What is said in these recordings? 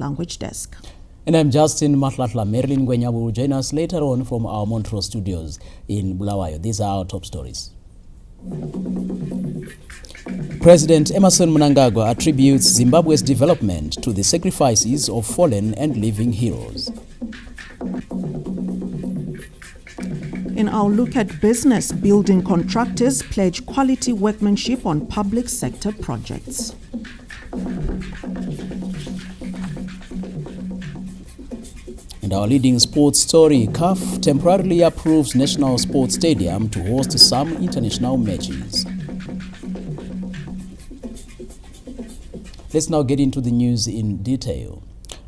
Language Desk. And I'm Justin Matlatla. Marilyn Gwenya will join us later on from our Montrose studios in Bulawayo. These are our top stories. President Emmerson Mnangagwa attributes Zimbabwe's development to the sacrifices of fallen and living heroes. In our look at business, building contractors pledge quality workmanship on public sector projects. And our leading sports story, CAF temporarily approves National Sports Stadium to host some international matches. Let's now get into the news in detail.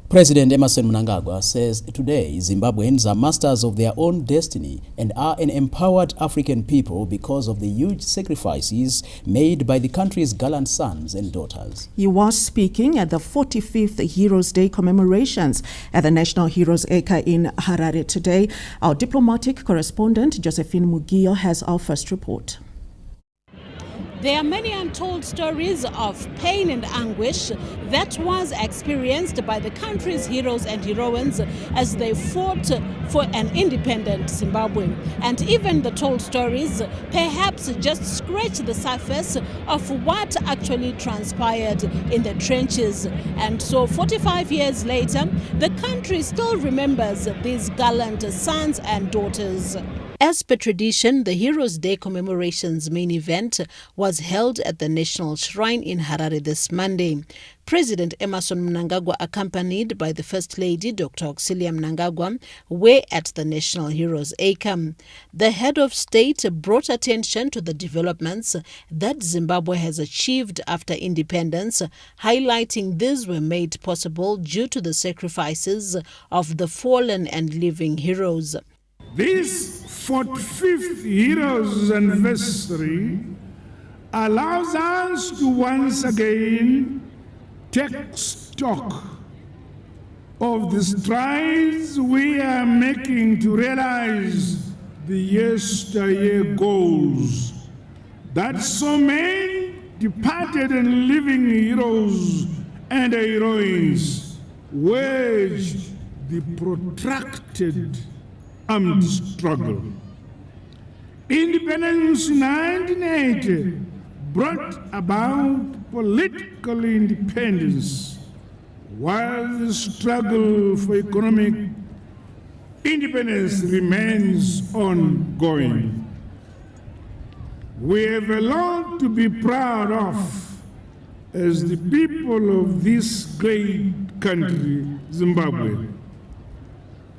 President Emmerson Mnangagwa says today Zimbabweans are masters of their own destiny and are an empowered African people because of the huge sacrifices made by the country's gallant sons and daughters. He was speaking at the 45th Heroes Day commemorations at the National Heroes Acre in Harare today. Our diplomatic correspondent Josephine Mugio has our first report. There are many untold stories of pain and anguish that was experienced by the country's heroes and heroines as they fought for an independent Zimbabwe. And even the told stories perhaps just scratch the surface of what actually transpired in the trenches. And so 45 years later, the country still remembers these gallant sons and daughters. As per tradition, the Heroes' Day commemorations main event was held at the National Shrine in Harare this Monday. President Emmerson Mnangagwa, accompanied by the First Lady, Dr. Auxilia Mnangagwa, were at the National Heroes Acre. The head of state brought attention to the developments that Zimbabwe has achieved after independence, highlighting these were made possible due to the sacrifices of the fallen and living heroes. This 45th Heroes Anniversary allows us to once again take stock of the strides we are making to realize the yesteryear goals that so many departed and living heroes and heroines waged the protracted armed struggle. Independence in 1980 brought about political independence, while the struggle for economic independence remains ongoing. We have a lot to be proud of as the people of this great country, Zimbabwe.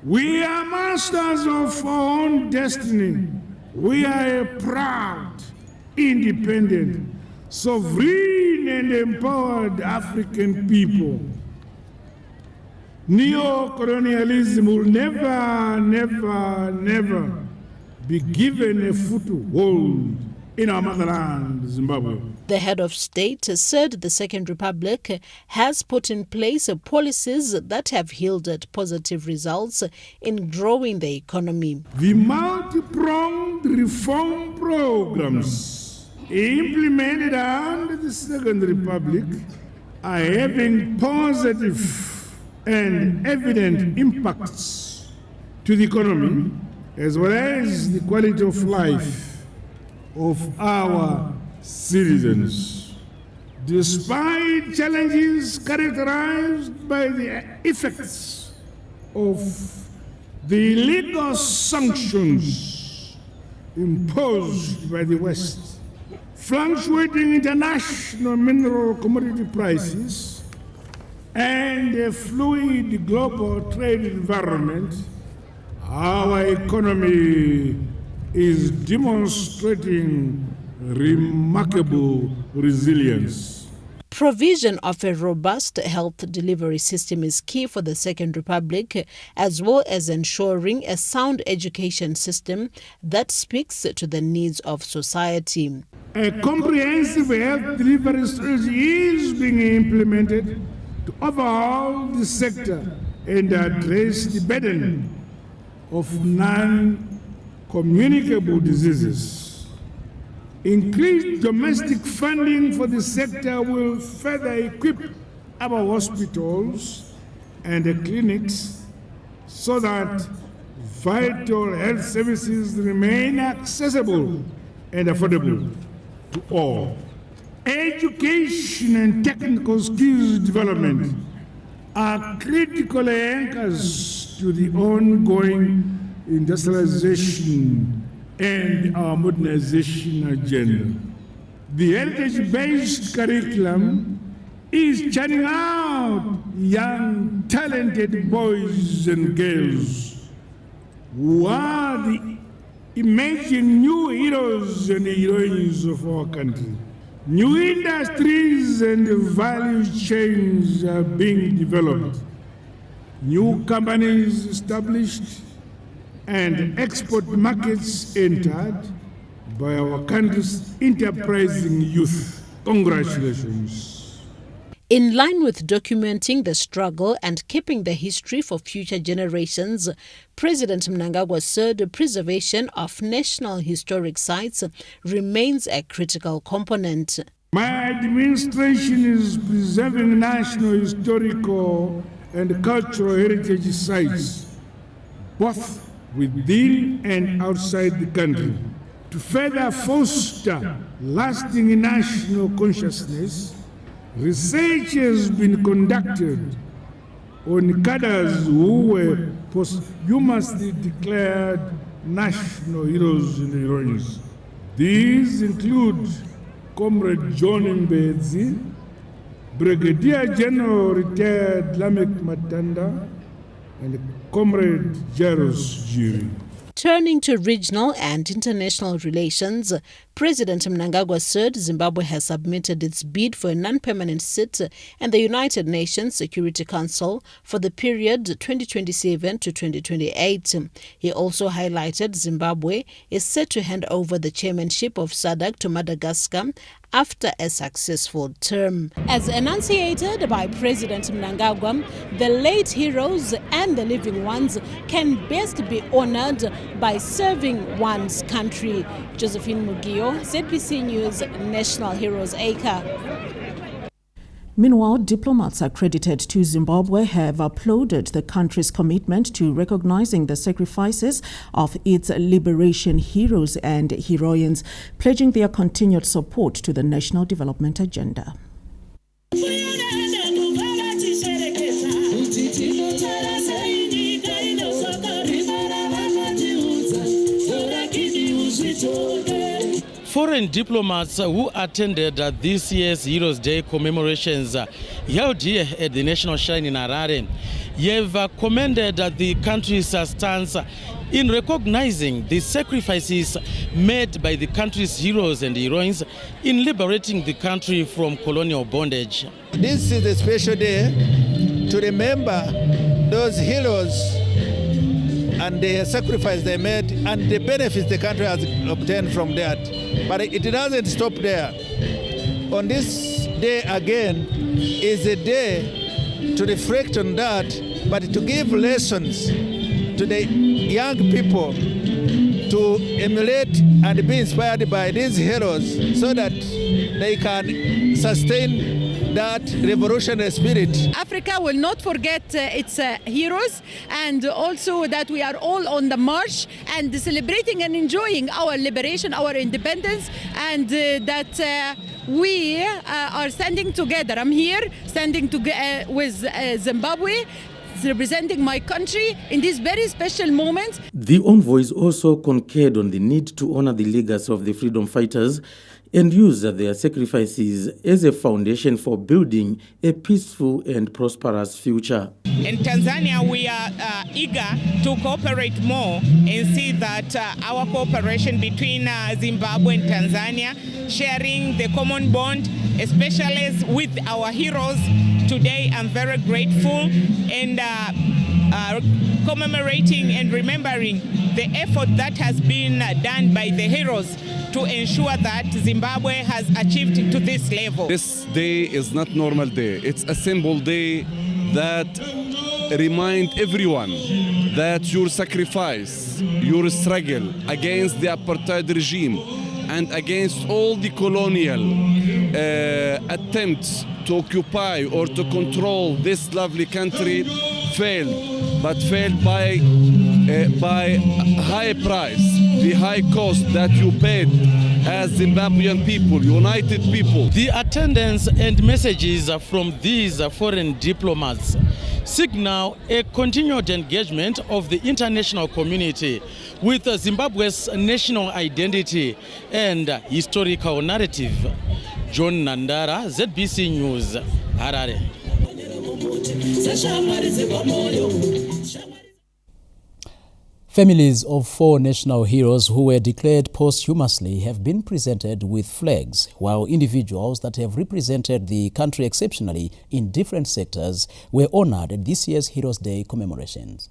We are masters of our own destiny. We are a proud, independent, sovereign and empowered African people. Neo-colonialism will never, never, never be given a foothold in our motherland, Zimbabwe. The head of state said the Second Republic has put in place policies that have yielded positive results in growing the economy. The multi-pronged reform programs implemented under the Second Republic are having positive and evident impacts to the economy as well as the quality of life of our citizens. Despite challenges characterized by the effects of the illegal sanctions imposed by the West, fluctuating international mineral commodity prices, and a fluid global trade environment, our economy is demonstrating remarkable resilience. Provision of a robust health delivery system is key for the Second Republic, as well as ensuring a sound education system that speaks to the needs of society. A comprehensive health delivery strategy is being implemented to overhaul the sector and address the burden of non-communicable diseases. Increased domestic funding for the sector will further equip our hospitals and clinics so that vital health services remain accessible and affordable to all. Education and technical skills development are critical anchors to the ongoing industrialization and our modernization agenda. The heritage-based curriculum is churning out young, talented boys and girls who are the emerging new heroes and heroines of our country. New industries and value chains are being developed, new companies established, and export markets entered by our country's enterprising youth. Congratulations. In line with documenting the struggle and keeping the history for future generations, President Mnangagwa said the preservation of national historic sites remains a critical component. My administration is preserving national historical and cultural heritage sites, both within and outside the country, to further foster lasting national consciousness. Research has been conducted on cadres who were posthumously declared national heroes and heroines. These include Comrade John Mbedzi, Brigadier General retired Lamek Matanda, and Comrade Jairus Jiri. Turning to regional and international relations, President Mnangagwa said Zimbabwe has submitted its bid for a non-permanent seat in the United Nations Security Council for the period 2027 to 2028. He also highlighted Zimbabwe is set to hand over the chairmanship of SADC to Madagascar after a successful term. As enunciated by President Mnangagwa, the late heroes and the living ones can best be honored by serving one's country. Josephine Mugio, ZBC News, National Heroes Acre. Meanwhile, diplomats accredited to Zimbabwe have applauded the country's commitment to recognizing the sacrifices of its liberation heroes and heroines, pledging their continued support to the national development agenda. Foreign diplomats who attended this year's Heroes Day commemorations held here at the National Shrine in Harare have commended the country's stance in recognizing the sacrifices made by the country's heroes and heroines in liberating the country from colonial bondage. This is a special day to remember those heroes and the sacrifice they made and the benefits the country has obtained from that. But it doesn't stop there. On this day again is a day to reflect on that, but to give lessons to the young people to emulate and be inspired by these heroes so that they can sustain that revolutionary spirit. Africa will not forget its heroes, and also that we are all on the march and celebrating and enjoying our liberation, our independence, and that we are standing together. I'm here standing together with Zimbabwe, representing my country in this very special moment. The envoys also concurred on the need to honor the legacy of the freedom fighters and use their sacrifices as a foundation for building a peaceful and prosperous future. In Tanzania, we are eager to cooperate more and see that our cooperation between Zimbabwe and Tanzania, sharing the common bond, especially with our heroes. Today, I'm very grateful and commemorating and remembering the effort that has been done by the heroes to ensure that Zimbabwe has achieved to this level. This day is not normal day. It's a simple day that reminds everyone that your sacrifice, your struggle against the apartheid regime and against all the colonial attempts to occupy or to control this lovely country failed, but failed by high price, the high cost that you paid as Zimbabwean people, united people. The attendance and messages from these foreign diplomats signal a continued engagement of the international community with Zimbabwe's national identity and historical narrative. John Nandara, ZBC News, Harare. Families of 4 national heroes who were declared posthumously have been presented with flags, while individuals that have represented the country exceptionally in different sectors were honored at this year's Heroes Day commemorations.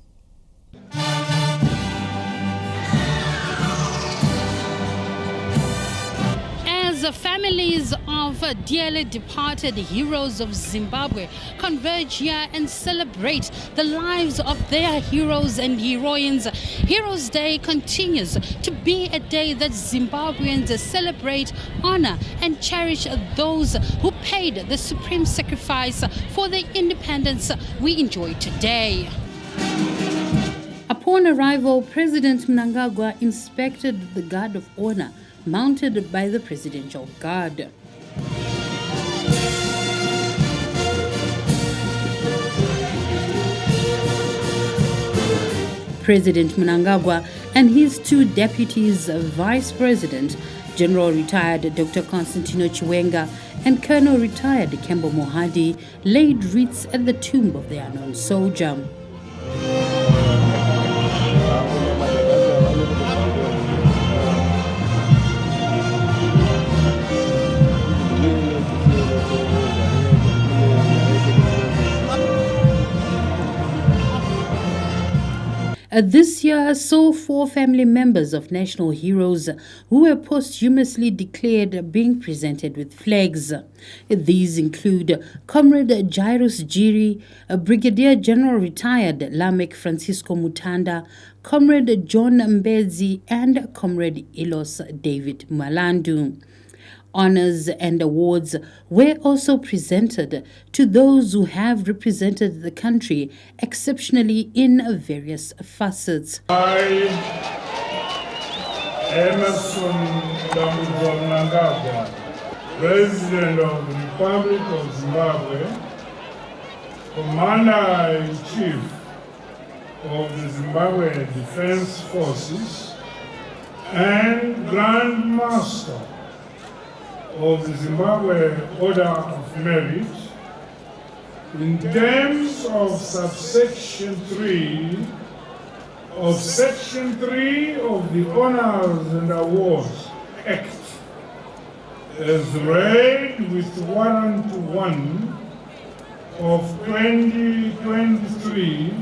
The families of dearly departed heroes of Zimbabwe converge here and celebrate the lives of their heroes and heroines. Heroes Day continues to be a day that Zimbabweans celebrate, honor, and cherish those who paid the supreme sacrifice for the independence we enjoy today. Upon arrival, President Mnangagwa inspected the Guard of Honor mounted by the Presidential Guard. President Mnangagwa and his 2 deputies, Vice President, General Retired Dr. Constantino Chiwenga and Colonel Retired Kembo Mohadi, laid wreaths at the tomb of the unknown soldier. This year saw 4 family members of national heroes who were posthumously declared being presented with flags. These include Comrade Jairus Jiri, Brigadier General Retired Lamek Francisco Mutanda, Comrade John Mbezi, and Comrade Ilos David Malandu. Honors and awards were also presented to those who have represented the country exceptionally in various facets. I, Emerson Mnangagwa, President of the Republic of Zimbabwe, Commander-in-Chief of the Zimbabwe Defense Forces, and Grand Master of the Zimbabwe Order of Merit, in terms of subsection 3 of Section 3 of the Honors and Awards Act, as read with Warrant 1 of 2023,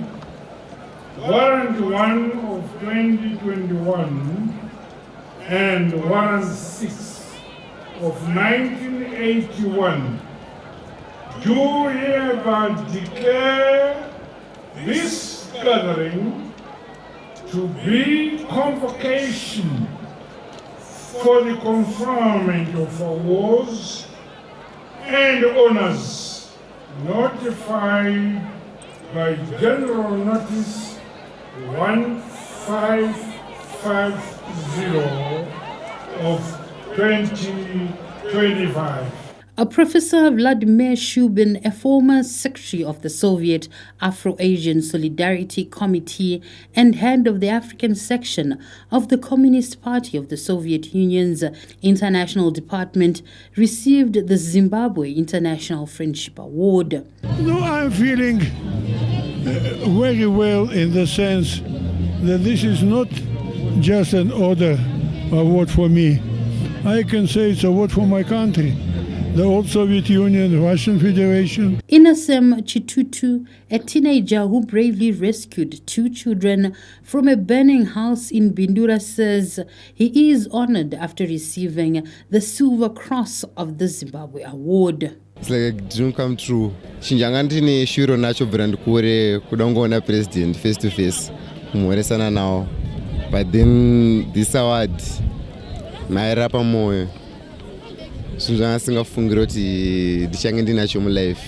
Warrant 1 of 2021, and Warrant 6 of 1981, do hereby declare this gathering to be convocation for the conferment of awards and honors notified by General Notice 1550 of 2025. Professor Vladimir Shubin, a former secretary of the Soviet Afro-Asian Solidarity Committee and head of the African section of the Communist Party of the Soviet Union's International Department, received the Zimbabwe International Friendship Award. No, I'm feeling very well in the sense that this is not just an order award for me. I can say it's a award for my country. The old Soviet Union, the Russian Federation. Inasem Chitutu, a teenager who bravely rescued 2 children from a burning house in Bindura, says he is honored after receiving the Silver Cross of the Zimbabwe Award. It's like a dream come true. Shinjangantini shuro nacho brand kure kudongoona president face to face. Muonesana now. But then this award, nairapa moyo.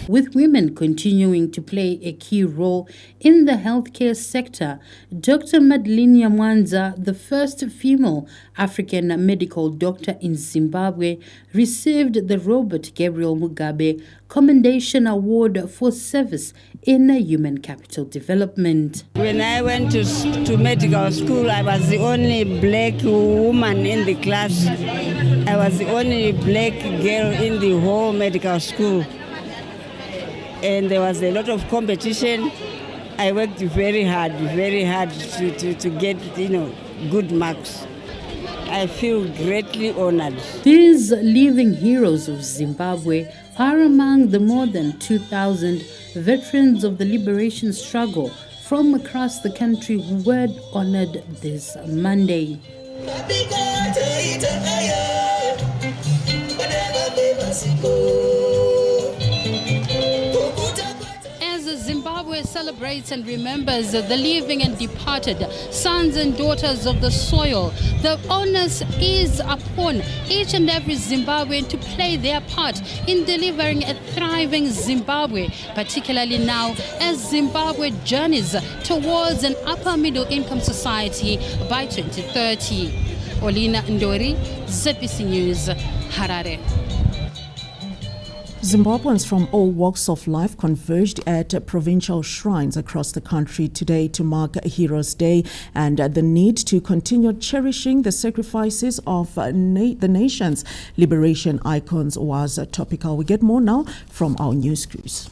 With women continuing to play a key role in the healthcare sector, Dr. Madeleine Mwanza, the first female African medical doctor in Zimbabwe, received the Robert Gabriel Mugabe Commendation Award for service in human capital development. When I went to medical school, I was the only black woman in the class. I was the only black girl in the whole medical school. And there was a lot of competition. I worked very hard to get, good marks. I feel greatly honored. These living heroes of Zimbabwe are among the more than 2,000 veterans of the liberation struggle from across the country who were honored this Monday. As Zimbabwe celebrates and remembers the living and departed sons and daughters of the soil, the onus is upon each and every Zimbabwean to play their part in delivering a thriving Zimbabwe, particularly now as Zimbabwe journeys towards an upper middle income society by 2030. Olina Ndori, ZBC News, Harare. Zimbabweans from all walks of life converged at provincial shrines across the country today to mark Heroes Day, and the need to continue cherishing the sacrifices of the nation's liberation icons was topical. We get more now from our news crews.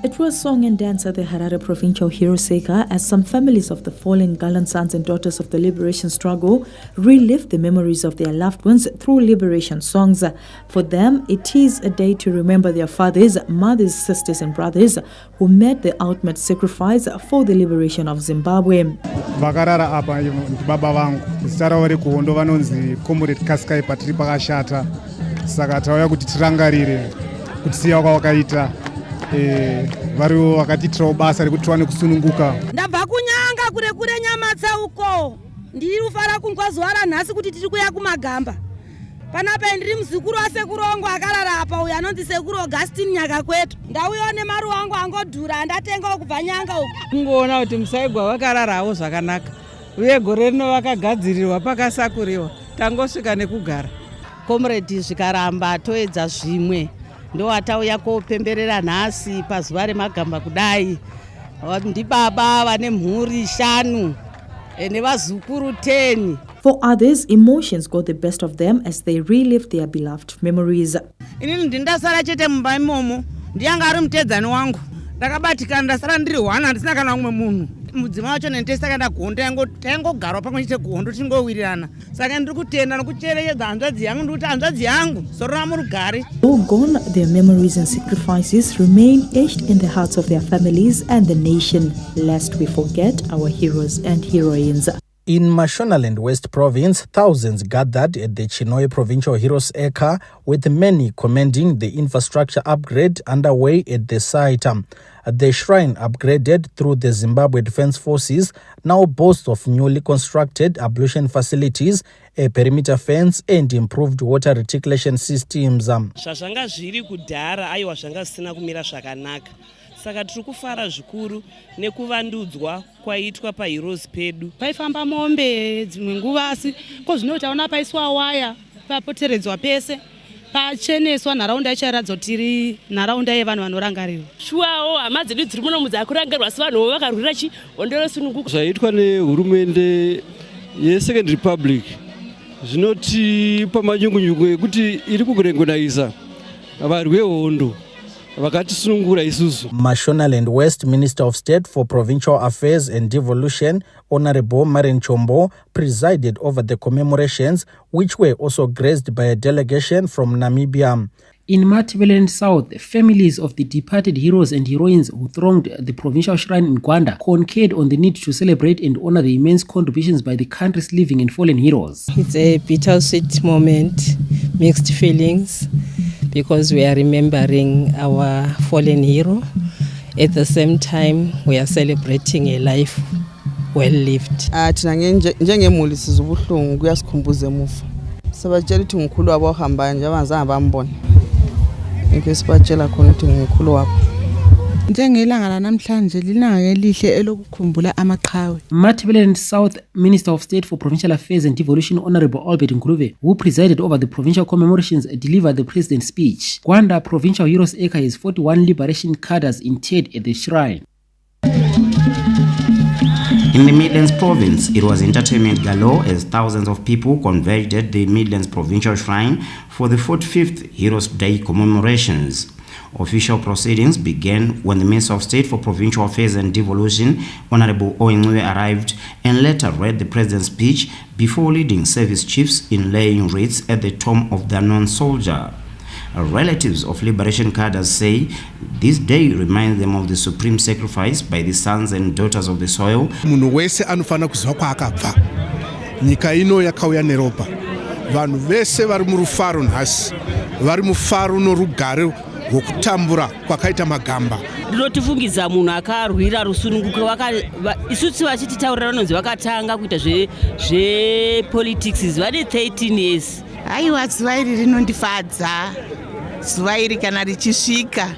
It was song and dance at the Harare Provincial Hero Seka as some families of the fallen gallant sons and daughters of the liberation struggle relived the memories of their loved ones through liberation songs. For them, it is a day to remember their fathers, mothers, sisters and brothers who made the ultimate sacrifice for the liberation of Zimbabwe. Vakarara apa baba vangu zita ravo rekuhondo vanonzi Comrade Kaskai patiri pakashata saka tauya kuti tirangarire kutsiya kwawakaita variwo vakatitirawo basa rekuti tiwane kusununguka. Ndabva kunyanga kure nyamatsa uko ndiri kufara kunzwa zuva ranhasi kuti tiri kuya kumagamba. Panapa ndiri muzukuru wasekuru wangu akarara apa uyo anonzi sekuru Augustine nyaka kwetu. Ndauyawo nemaru wangu angodhura ndatengawo kubva nyanga uko. Kungoona kuti musaigwa vakararawo zvakanaka uye gore rino vakagadzirirwa pakasakuriwa tangosvika nekugara. Comrade zvikaramba toedza zvimwe ndo atauya kopemberera nhasi pazuva remagamba kudai. Ndibaba vane mhuri 5 nevazukuru 10. For others, emotions got the best of them as they relived their beloved memories. Inini ndindasara chete mumba imomo ndiyanga ari mutedzani wangu ndakabatikana ndasara ndiri 1 handisina kana umwe munhu. Mudzimai wacho nendisaka gondo taingogarwa pamwe chete gondo tingowirirana saka ndiri kutenda nokucherechedza hanzvadzi yangu ndikuti hanzvadzi yangu soro ramurugare. Though gone, their memories and sacrifices remain etched in the hearts of their families and the nation, lest we forget our heroes and heroines. In Mashonaland West Province, thousands gathered at the Chinhoyi Provincial Heroes Eka, with many commending the infrastructure upgrade underway at the site. The shrine, upgraded through the Zimbabwe Defense Forces, now boasts of newly constructed ablution facilities, a perimeter fence and improved water reticulation systems. Zvazvanga zviri kudhara aiwa zvanga zvisina kumira zvakanaka. Saka tiri kufara zvikuru nekuvandudzwa kwaitwa paHeroes pedu. Paifamba mombe dzimwe nguva asi kozvino taona paiswa waya papoteredzwa pese pacheneswa nharaunda icharatidza kuti tiri nharaunda yevanhu vanorangarirwa. Shuwawo hama dzedu dziri muno mudzakurangarirwa asi vanhu vakarwira chihondo resununguka. Zvaitwa nehurumende yeSecond Republic zvinotipa manyungunyungu ekuti iri kukurengonaisa varwi vehondo. Mashonaland West Minister of State for Provincial Affairs and Devolution, Honorable Marin Chombo, presided over the commemorations, which were also graced by a delegation from Namibia. In Metropolitan South, families of the departed heroes and heroines who thronged the provincial shrine in Gwanda concurred on the need to celebrate and honor the immense contributions by the country's living and fallen heroes. It's a bittersweet moment, mixed feelings, because we are remembering our fallen hero. At the same time, we are celebrating a life well lived. Thina njengemuli sizubuhlungu kuyasikhumbuza emuva. Sabatshela ukuthi ngikhulu wabo ohamba nje abazange bambona. Ngeke sibatshela khona ukuthi ngikhulu wabo. Njengelanga lanamhlanje lilanga elihle elokukhumbula amaqhawe. Metropolitan South Minister of State for Provincial Affairs and Devolution Honorable Albert Ngulube, who presided over the provincial commemorations, delivered the president's speech. Gwanda Provincial Heroes Acre has 41 liberation cadres interred at the shrine. In the Midlands province, it was entertainment galore as thousands of people converged at the Midlands Provincial Shrine for the 45th Heroes Day commemorations. Official proceedings began when the Minister of State for Provincial Affairs and Devolution, Honorable Owenwe, arrived and later read the President's speech before leading service chiefs in laying wreaths at the tomb of the unknown soldier. Relatives of liberation cadres say this day reminds them of the supreme sacrifice by the sons and daughters of the soil. Munhu wese anofana kuziva kwaakabva. Nyika ino yakauya neropa. Vanhu vese vari murufaro nhasi. Vari mufaro norugare rwokutambura kwakaita magamba. Ndinotifungidza munhu akarwira rusununguko isusu vachititaurira vanonzi vakatanga kuita zvepolitics vane 13 years. Aiwa, zuva iri rinondifadza. Zuva iri kana richisvika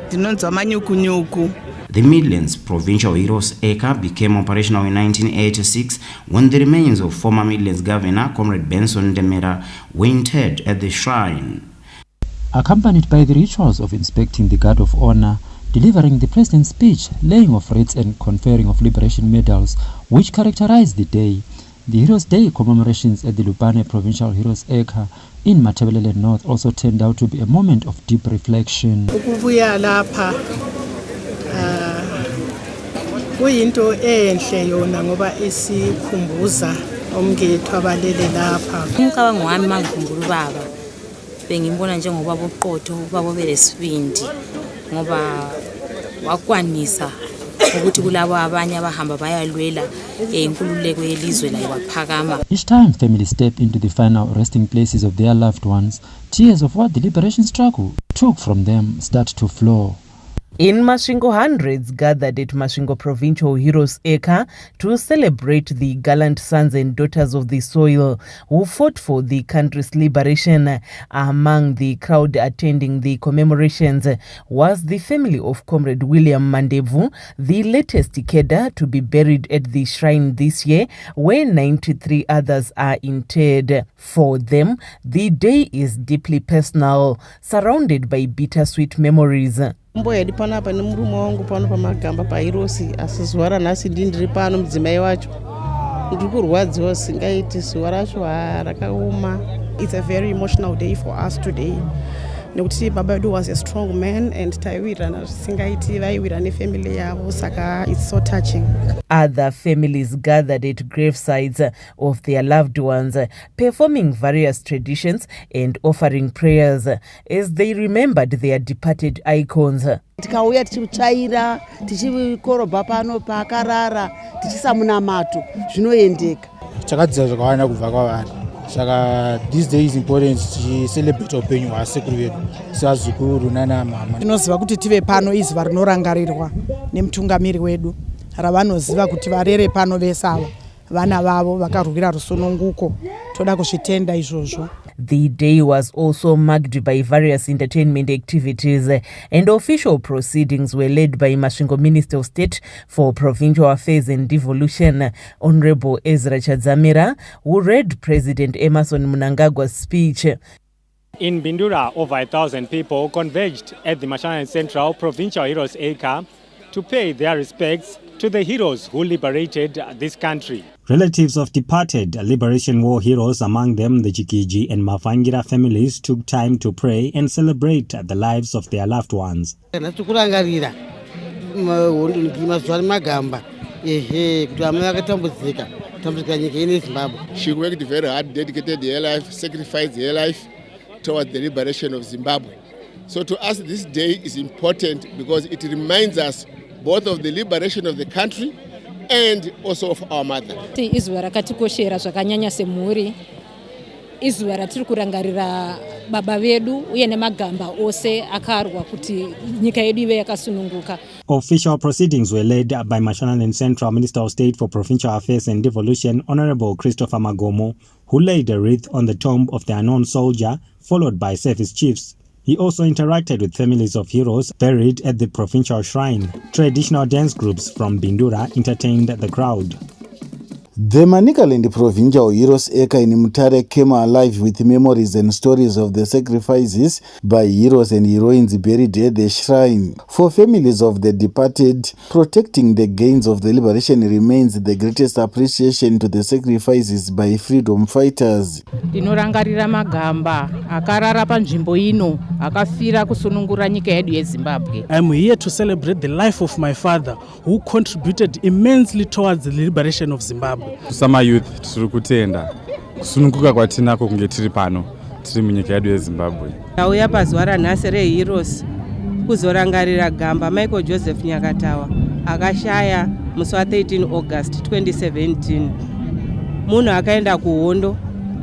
ndinonzwa manyukunyuku. The Midlands Provincial Heroes Acre became operational in 1986 when the remains of former Midlands Governor Comrade Benson Demera were interred at the shrine. Accompanied by the rituals of inspecting the guard of honor, delivering the president's speech, laying of wreaths and conferring of liberation medals, which characterized the day, the Heroes Day commemorations at the Lubane Provincial Heroes Acre in Metropolitan North also turned out to be a moment of deep reflection. Ukubuya lapha kuyinto enhle yona ngoba isikhumbuza omngethu abalele lapha. Umcabango wami mangikhumbula ubaba bengimbona njengoba boqotho ubaba belesibindi ngoba wakwanisa ukuthi kulabo abanye abahamba bayalwela inkululeko yelizwe la yaphakama. Each time families step into the final resting places of their loved ones, tears of what the liberation struggle took from them start to flow. In Masvingo, hundreds gathered at Masvingo Provincial Heroes Acre to celebrate the gallant sons and daughters of the soil who fought for the country's liberation. Among the crowd attending the commemorations was the family of Comrade William Mandevu, the latest cadre to be buried at the shrine this year, where 93 others are interred. For them, the day is deeply personal, surrounded by bittersweet memories. Mboyedi panapa nemurume wangu pano pamagamba pairosi asi zuva ranhasi ndiri pano mudzimai wacho ndiri kurwadziwa singaiti zuva racho rakaoma. It's a very emotional day for us today. Nekuti baba wedu was a strong man and taiwirana singaiti vaiwira nefamily yavo saka it's so touching. Other families gathered at gravesides of their loved ones, performing various traditions and offering prayers as they remembered their departed icons. Tikauya tichitsvaira tichikorobha pano pakarara tichisamunamato zvinoendeka. Chakadzidza zvakawanda kubva kwavanhu. Saka this day is important to celebrate upenyu hwasekuru vedu sevazukuru nana mama. Tinoziva kuti tive pano izuva rinorangarirwa nemutungamiri wedu ravanoziva kuti varere pano vese ava vana vavo vakarwira rusununguko. Toda kuzvitenda izvozvo. The day was also marked by various entertainment activities and official proceedings were led by Masvingo Minister of State for Provincial Affairs and Devolution, Honorable Ezra Chadzamira, who read President Emmerson Mnangagwa's speech. In Bindura, over 1,000 people converged at the Masvingo Central Provincial Heroes Acre to pay their respects to the heroes who liberated this country. Relatives of departed Liberation War heroes, among them the Chikiji and Mafangira families, took time to pray and celebrate the lives of their loved ones. She worked very hard, dedicated her life, sacrificed her life towards the liberation of Zimbabwe. So to us this day is important because it reminds us both of the liberation of the country and also of our mother. Izuva rakatikoshera zvakanyanya semhuri. Izuva ratiri kurangarira baba vedu uye nemagamba ose akarwa kuti nyika yedu ive yakasununguka. Official proceedings were led by Mashonaland Central Minister of State for Provincial Affairs and Devolution, Honorable Christopher Magomo, who laid a wreath on the tomb of the unknown soldier, followed by service chiefs. He also interacted with families of heroes buried at the provincial shrine. Traditional dance groups from Bindura entertained the crowd. The Manicaland Provincial Heroes Eka in Mutare came alive with memories and stories of the sacrifices by heroes and heroines buried at the shrine. For families of the departed, protecting the gains of the liberation remains the greatest appreciation to the sacrifices by freedom fighters. Tinorangarira magamba akarara panzvimbo ino akafira kusunungura nyika yedu yeZimbabwe. I am here to celebrate the life of my father who contributed immensely towards the liberation of Zimbabwe. Sama youth tiri kutenda kusununguka kwatinako kunge tiri pano tiri munyika yedu yeZimbabwe. Tauya pazuva ranhasi reheroes kuzorangarira gamba Michael Joseph Nyakatawa akashaya musi wa 13 August 2017. Munhu akaenda kuhondo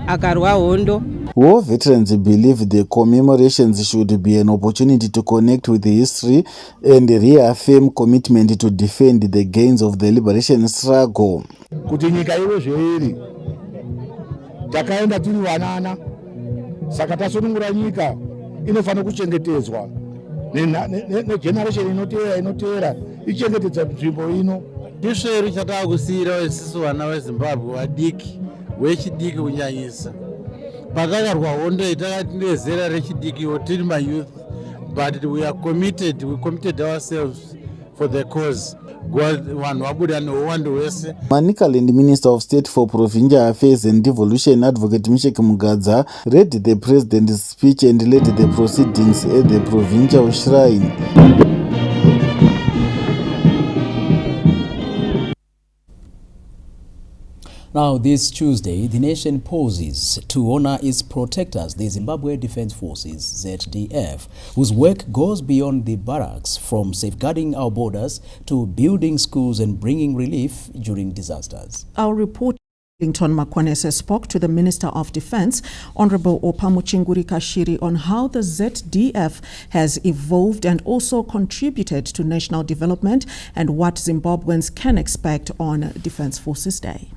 akarwa hondo. War veterans believe the commemorations should be an opportunity to connect with the history and reaffirm commitment to defend the gains of the liberation struggle. Kuti nyika iwe zveiri takaenda tiri vanana saka tasunungura nyika inofanira kuchengetedzwa negeneration inotevera ichengetedza nzvimbo ino. Ndisveru chataakusiyira isusu vana veZimbabwe vadiki vechidiki kunyanyisa. Patakarwa hondo itakati ndezera rechidiki tiri mayouth, but we are committed, we committed ourselves for the cause. Manicaland Minister of State for Provincial Affairs and Devolution, Advocate Mishek Mugadza, read the President's speech and led the proceedings at the provincial shrine. Now, this Tuesday, the nation pauses to honor its protectors, the Zimbabwe Defense Forces, ZDF, whose work goes beyond the barracks, from safeguarding our borders to building schools and bringing relief during disasters. Our report Wellington Makwanese spoke to the Minister of Defense, Honorable Opamuchinguri Kashiri, on how the ZDF has evolved and also contributed to national development and what Zimbabweans can expect on Defense Forces Day.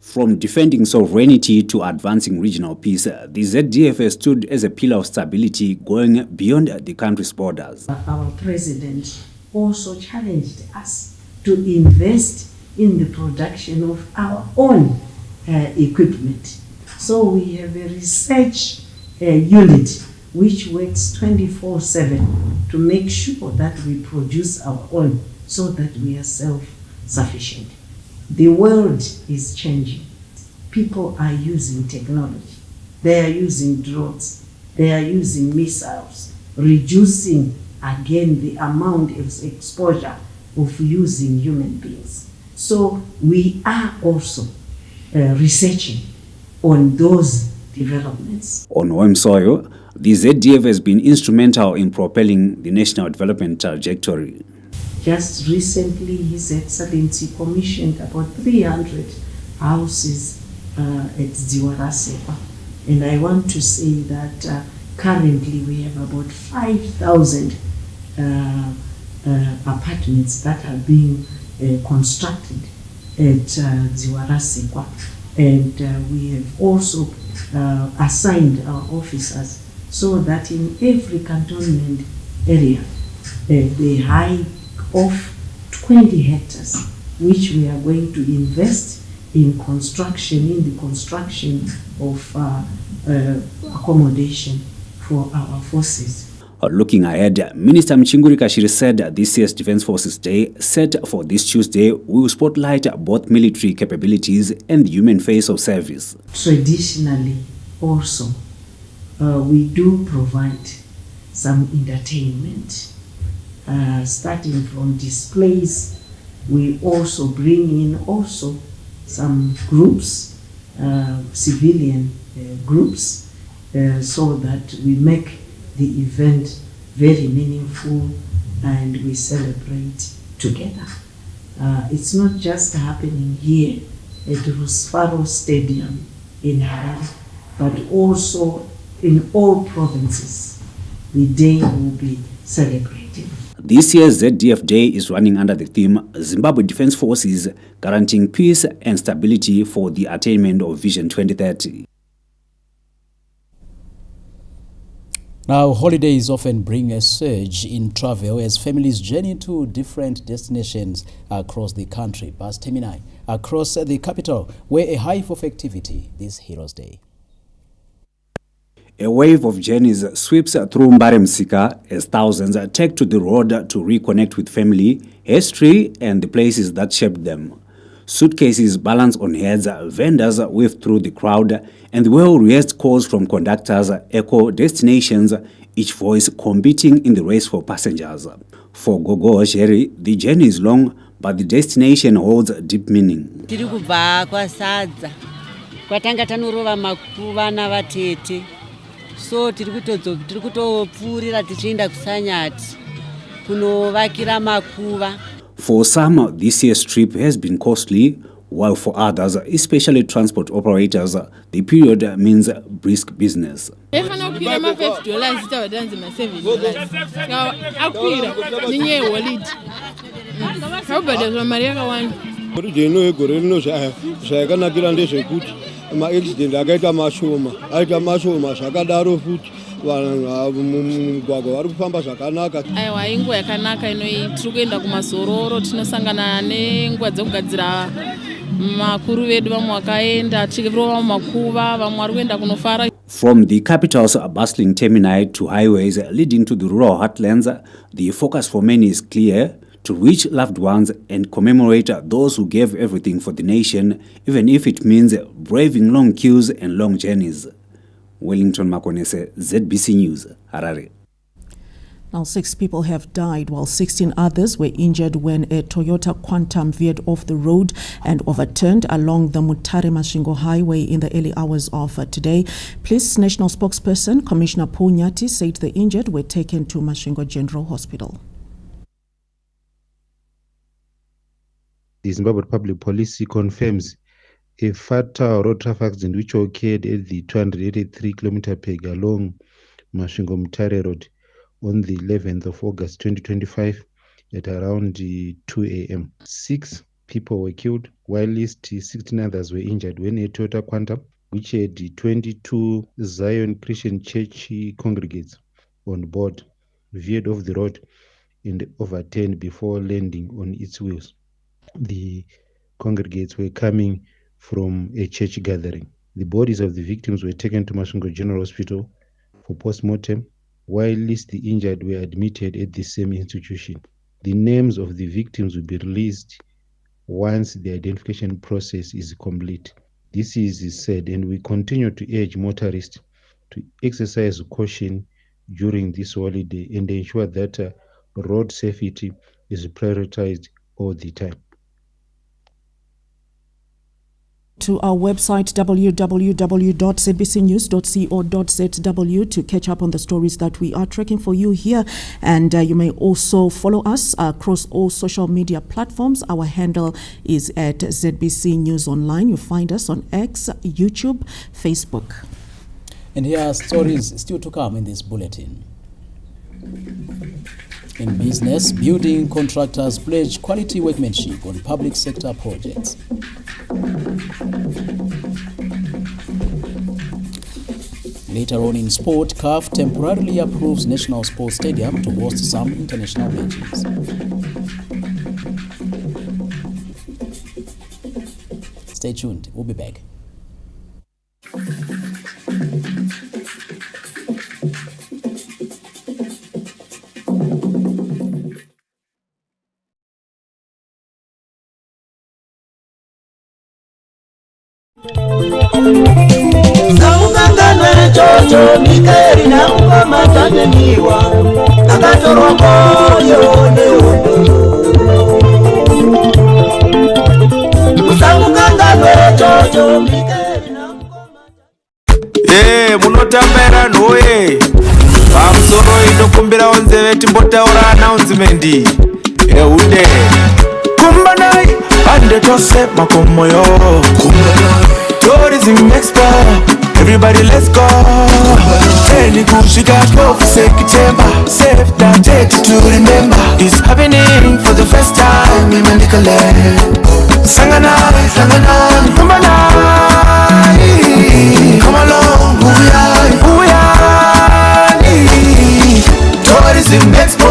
From defending sovereignty to advancing regional peace, the ZDF has stood as a pillar of stability going beyond the country's borders. Our president also challenged us to invest in the production of our own equipment. So we have a research unit which works 24/7 to make sure that we produce our own so that we are self-sufficient. The world is changing. People are using technology. They are using drones. They are using missiles, reducing again the amount of exposure of using human beings. So we are also researching on those developments. On home soil, the ZDF has been instrumental in propelling the national development trajectory. Just recently, His Excellency commissioned about 300 houses at Ziwarasepa. And I want to say that currently we have about 5,000 apartments that are being constructed at Ziwarasepa. And we have also assigned our officers so that in every cantonment area, they hide of 20 hectares, which we are going to invest in the construction of accommodation for our forces. Looking ahead, Minister Mchinguri Kashiri said this year's Defense Forces Day, set for this Tuesday, will spotlight both military capabilities and the human face of service. Traditionally, also, we do provide some entertainment. Starting from displays, we also bring in also some groups, civilian groups, so that we make the event very meaningful and we celebrate together. It's not just happening here at Rusfaro Stadium in Harare. but also in all provinces, the day will be celebrated. This year's ZDF Day is running under the theme Zimbabwe Defence Forces Guaranteeing Peace and Stability for the Attainment of Vision 2030. Now, holidays often bring a surge in travel as families journey to different destinations across the country. Bus termini across the capital were a hive of activity this Heroes Day. A wave of journeys sweeps through Mbaremsika as thousands take to the road to reconnect with family, history, and the places that shaped them. Suitcases balance on heads, vendors weave through the crowd, and the well-rehearsed calls from conductors echo destinations, each voice competing in the race for passengers. For Gogo Sherry, the journey is long, but the destination holds deep meaning. Tiri kubva kwasadza kwatanga tanorova makuva navatete, so tiri kutopfuurira tichienda kusanyati kunovakira makuva. For some, this year's trip has been costly, while for others, especially transport operators, the period means brisk business. Aiwa inguva yakanaka inoi tiri kuenda kumazororo, tinosangana nenguva dzekugadzira makuru vedu, vamwe vakaenda tichirova makuva, vamwe vari kuenda kunofara. From the capital's bustling termini to highways leading to the rural heartlands, the focus for many is clear: to reach loved ones and commemorate those who gave everything for the nation, even if it means braving long queues and long journeys. Wellington Makonese, ZBC News, Harare. Now, 6 people have died while 16 others were injured when a Toyota Quantum veered off the road and overturned along the Mutare-Masvingo highway in the early hours of today. Police National Spokesperson Commissioner Paul Nyati said the injured were taken to Masvingo General Hospital. The Zimbabwe Public Police confirms a fatal road traffic accident which occurred at the 283-kilometer peg along Masvingo-Mutare Road on the 11th of August 2025 at around 2 a.m. 6 people were killed, while at least 16 others were injured when a Toyota Quantum, which had 22 Zion Christian Church congregates on board, veered off the road and overturned before landing on its wheels. The congregates were coming from a church gathering. The bodies of the victims were taken to Masvingo General Hospital for post-mortem, while at least the injured were admitted at the same institution. The names of the victims will be released once the identification process is complete. This is said, and we continue to urge motorists to exercise caution during this holiday and ensure that road safety is prioritized all the time. To our website www.zbcnews.co.zw to catch up on the stories that we are tracking for you here, and you may also follow us across all social media platforms. Our handle is at ZBC News Online. You find us on X, YouTube, Facebook. And here are stories still to come in this bulletin. In business, building contractors pledge quality workmanship on public sector projects. Later on in sport, CAF temporarily approves National Sports Stadium to host some international matches. Stay tuned, we'll be back. Munotambira nhoye pamusoro inokumbira onzeve timbotaura announcement eude kumbanai ande tose makomoyo tourism expo Everybody let's go. Any kushika 12 September. Save that date to remember. It's happening for the first time in Metropolitan. Sanganai, Sanganai, Kumanai. Come along, Tourism Expo.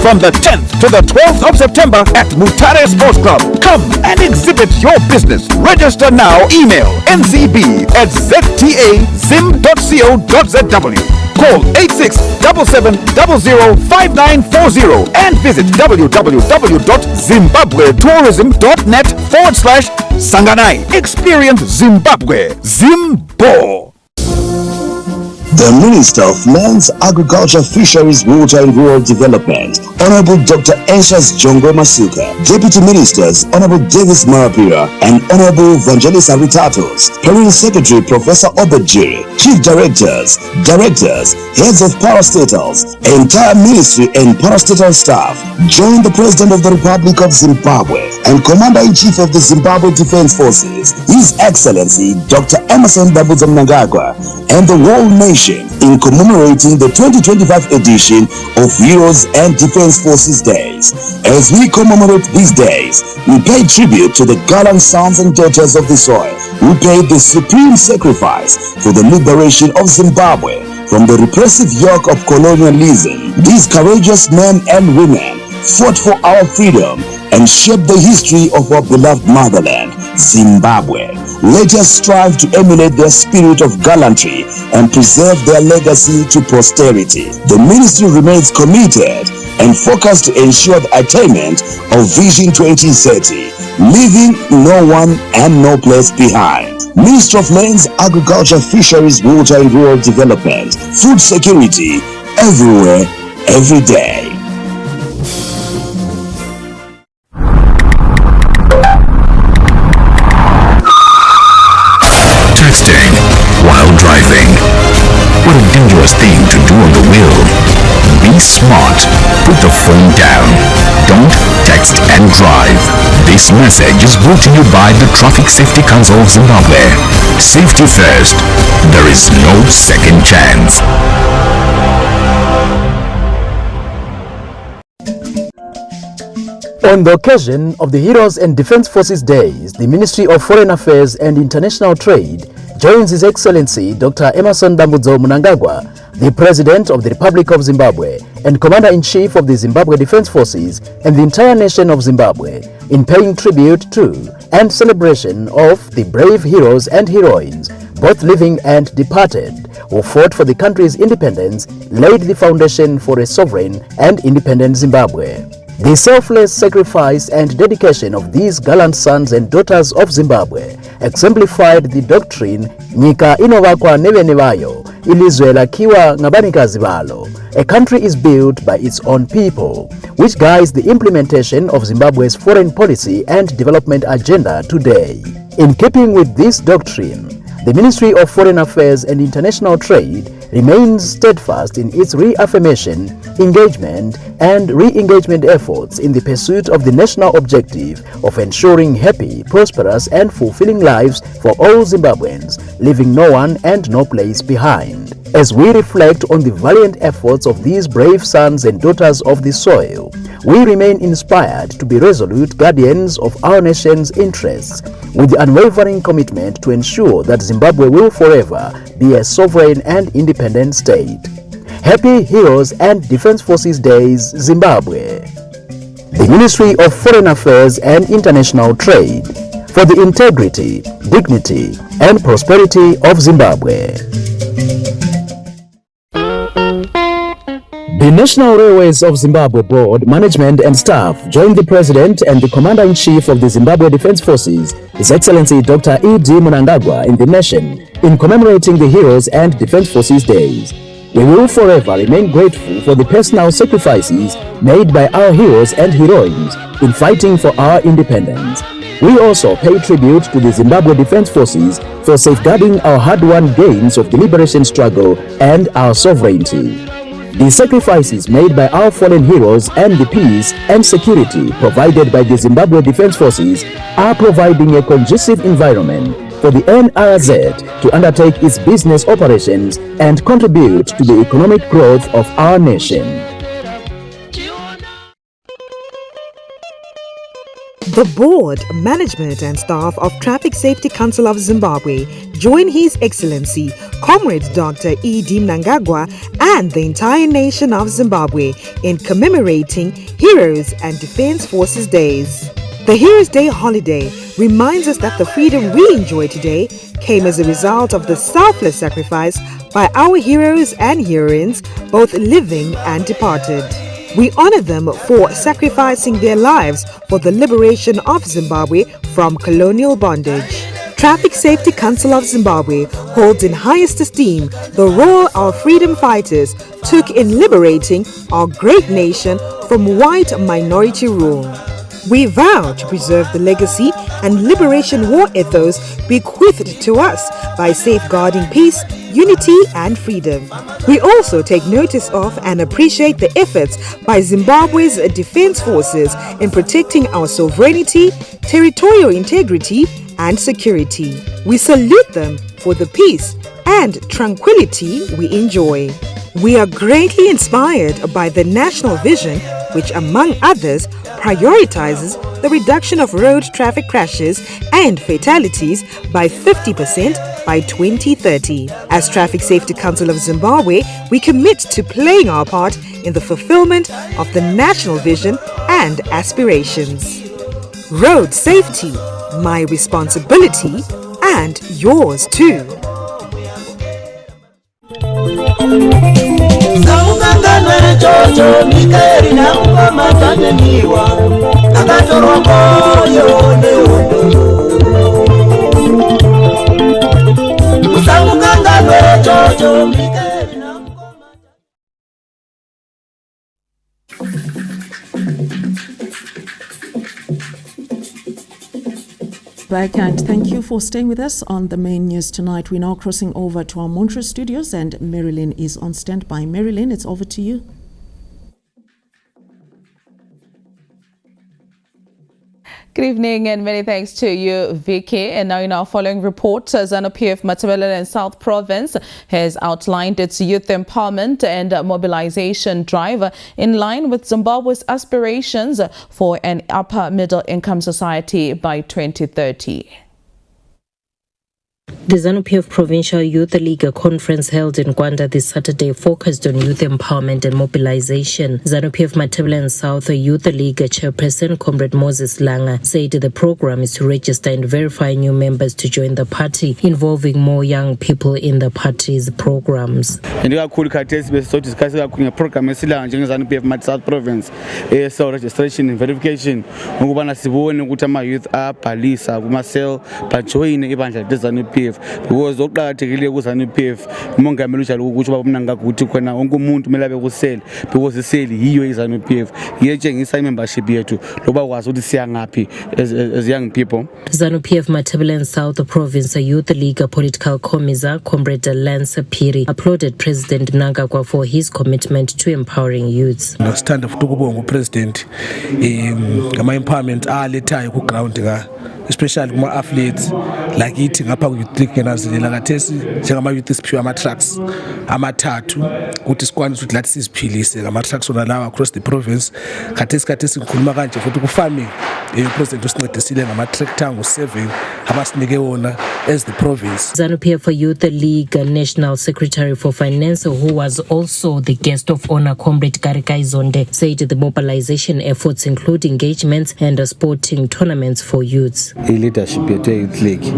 From the 10th to the 12th of September at Mutare Sports Club. Come and exhibit your business. Register now. Email ncb@ztazim.co.zw. Call 8677005940 and visit www.zimbabwetourism.net/Sanganai. Experience Zimbabwe. Zimbo. The Minister of Lands, Agriculture, Fisheries, Water and Rural Development, Honorable Dr. Enshas Jongwe Masuka, Deputy Ministers, Honorable Davis Marapira and Honorable Vangelis Aritatos, Permanent Secretary Professor Obed Jiri, Chief Directors, Heads of Parastatals, entire Ministry and Parastatal staff, join the President of the Republic of Zimbabwe and Commander-in-Chief of the Zimbabwe Defense Forces, His Excellency Dr. Emerson Dambudzo Mnangagwa, and the whole nation in commemorating the 2025 edition of Heroes and Defense Forces Days. As we commemorate these days, we pay tribute to the gallant sons and daughters of the soil who paid the supreme sacrifice for the liberation of Zimbabwe from the repressive yoke of colonialism. These courageous men and women fought for our freedom and shaped the history of our beloved motherland, Zimbabwe. Let us strive to emulate their spirit of gallantry and preserve their legacy to posterity. The ministry remains committed and focused to ensure the attainment of Vision 2030, leaving no one and no place behind. Ministry of Lands, Agriculture, Fisheries, Water and Rural Development, food security everywhere, every day. Texting while driving. What a dangerous thing to do on the wheel. Be smart. Put the phone down. Don't text and drive. This message is brought to you by the Traffic Safety Council of Zimbabwe. Safety first. There is no second chance. On the occasion of the Heroes and Defense Forces Days, the Ministry of Foreign Affairs and International Trade joins His Excellency Dr. Emerson Dambudzo Mnangagwa, the President of the Republic of Zimbabwe and Commander-in-Chief of the Zimbabwe Defense Forces and the entire nation of Zimbabwe in paying tribute to and celebration of the brave heroes and heroines, both living and departed, who fought for the country's independence, laid the foundation for a sovereign and independent Zimbabwe. The selfless sacrifice and dedication of these gallant sons and daughters of Zimbabwe exemplified the doctrine Nyika inovakwa nevene vayo, ilizwe lakiwa ngabanikazi valo. A country is built by its own people, which guides the implementation of Zimbabwe's foreign policy and development agenda today. In keeping with this doctrine, the Ministry of Foreign Affairs and International Trade remains steadfast in its reaffirmation, engagement, and re-engagement efforts in the pursuit of the national objective of ensuring happy, prosperous, and fulfilling lives for all Zimbabweans, leaving no one and no place behind. As we reflect on the valiant efforts of these brave sons and daughters of the soil, we remain inspired to be resolute guardians of our nation's interests, with the unwavering commitment to ensure that Zimbabwe will forever be a sovereign and independent state. Happy Heroes and Defense Forces Days, Zimbabwe. The Ministry of Foreign Affairs and International Trade, for the integrity, dignity, and prosperity of Zimbabwe. The National Railways of Zimbabwe Board, management and staff joined the President and the Commander-in-Chief of the Zimbabwe Defense Forces, His Excellency Dr. E.D. Mnangagwa, in the nation in commemorating the Heroes and Defense Forces Days. We will forever remain grateful for the personal sacrifices made by our heroes and heroines in fighting for our independence. We also pay tribute to the Zimbabwe Defense Forces for safeguarding our hard-won gains of the liberation struggle and our sovereignty. The sacrifices made by our fallen heroes and the peace and security provided by the Zimbabwe Defense Forces are providing a conducive environment for the NRZ to undertake its business operations and contribute to the economic growth of our nation. The board, management and staff of Traffic Safety Council of Zimbabwe join His Excellency Comrade Dr. E.D. Mnangagwa and the entire nation of Zimbabwe in commemorating Heroes and Defense Forces Days. The Heroes Day holiday reminds us that the freedom we enjoy today came as a result of the selfless sacrifice by our heroes and heroines, both living and departed. We honor them for sacrificing their lives for the liberation of Zimbabwe from colonial bondage. Traffic Safety Council of Zimbabwe holds in highest esteem the role our freedom fighters took in liberating our great nation from white minority rule. We vow to preserve the legacy and liberation war ethos bequeathed to us by safeguarding peace, unity and freedom. We also take notice of and appreciate the efforts by Zimbabwe's defense forces in protecting our sovereignty, territorial integrity and security. We salute them for the peace and tranquility we enjoy. We are greatly inspired by the national vision, which among others prioritizes the reduction of road traffic crashes and fatalities by 50% by 2030. As Traffic Safety Council of Zimbabwe, we commit to playing our part in the fulfillment of the national vision and aspirations. Road safety, my responsibility and yours too. Back and thank you for staying with us on the main news tonight. We're now crossing over to our Montreux studios and Marilyn is on standby. Marilyn, it's over to you. Good evening and many thanks to you, Vicky. And now in our following report, ZANU-PF Metropolitan South Province has outlined its youth empowerment and mobilization drive in line with Zimbabwe's aspirations for an upper middle income society by 2030. The ZANU-PF Provincial Youth League conference held in Gwanda this Saturday focused on youth empowerment and mobilization. ZANU-PF Metropolitan South Youth League chairperson Comrade Moses Langa said the program is to register and verify new members to join the party, involving more young people in the party's programs. South Province, so registration and verification. Youth are palisa, Marcel, join ZANU-PF. Because okuqakathekile kuZANU-PF umongameli ujalo ukuthi babamnanga ukuthi khona wonke umuntu kumele abe kuseli because iseli yiyo iZANU-PF iyetshengisa imembership yethu loba kwazi ukuthi siya ngaphi as young people. ZANU-PF Metropolitan South Province Youth League Political Commissar Comrade Lance Piri applauded President Mnangagwa for his commitment to empowering youths. Stand of ukubonga uPresident ngama empowerment alethayo ku ground especially kuma athletes like ithi ngapha ku youth league kenazilela kathesi njengama youth isiphiwe ama trucks amathathu ukuthi sikwanise ukuthi lathi siziphilise ngama trucks ona lawa across the province. Kathesi ngikhuluma kanje futhi ku farming uPresident usincedisile ngama tractor ngo7 abasinike wona as the province. ZANU-PF Youth League National Secretary for Finance, who was also the guest of honor, Comrade Garika Izonde, said the mobilization efforts include engagements and sporting tournaments for youths. Leadership yethu Youth League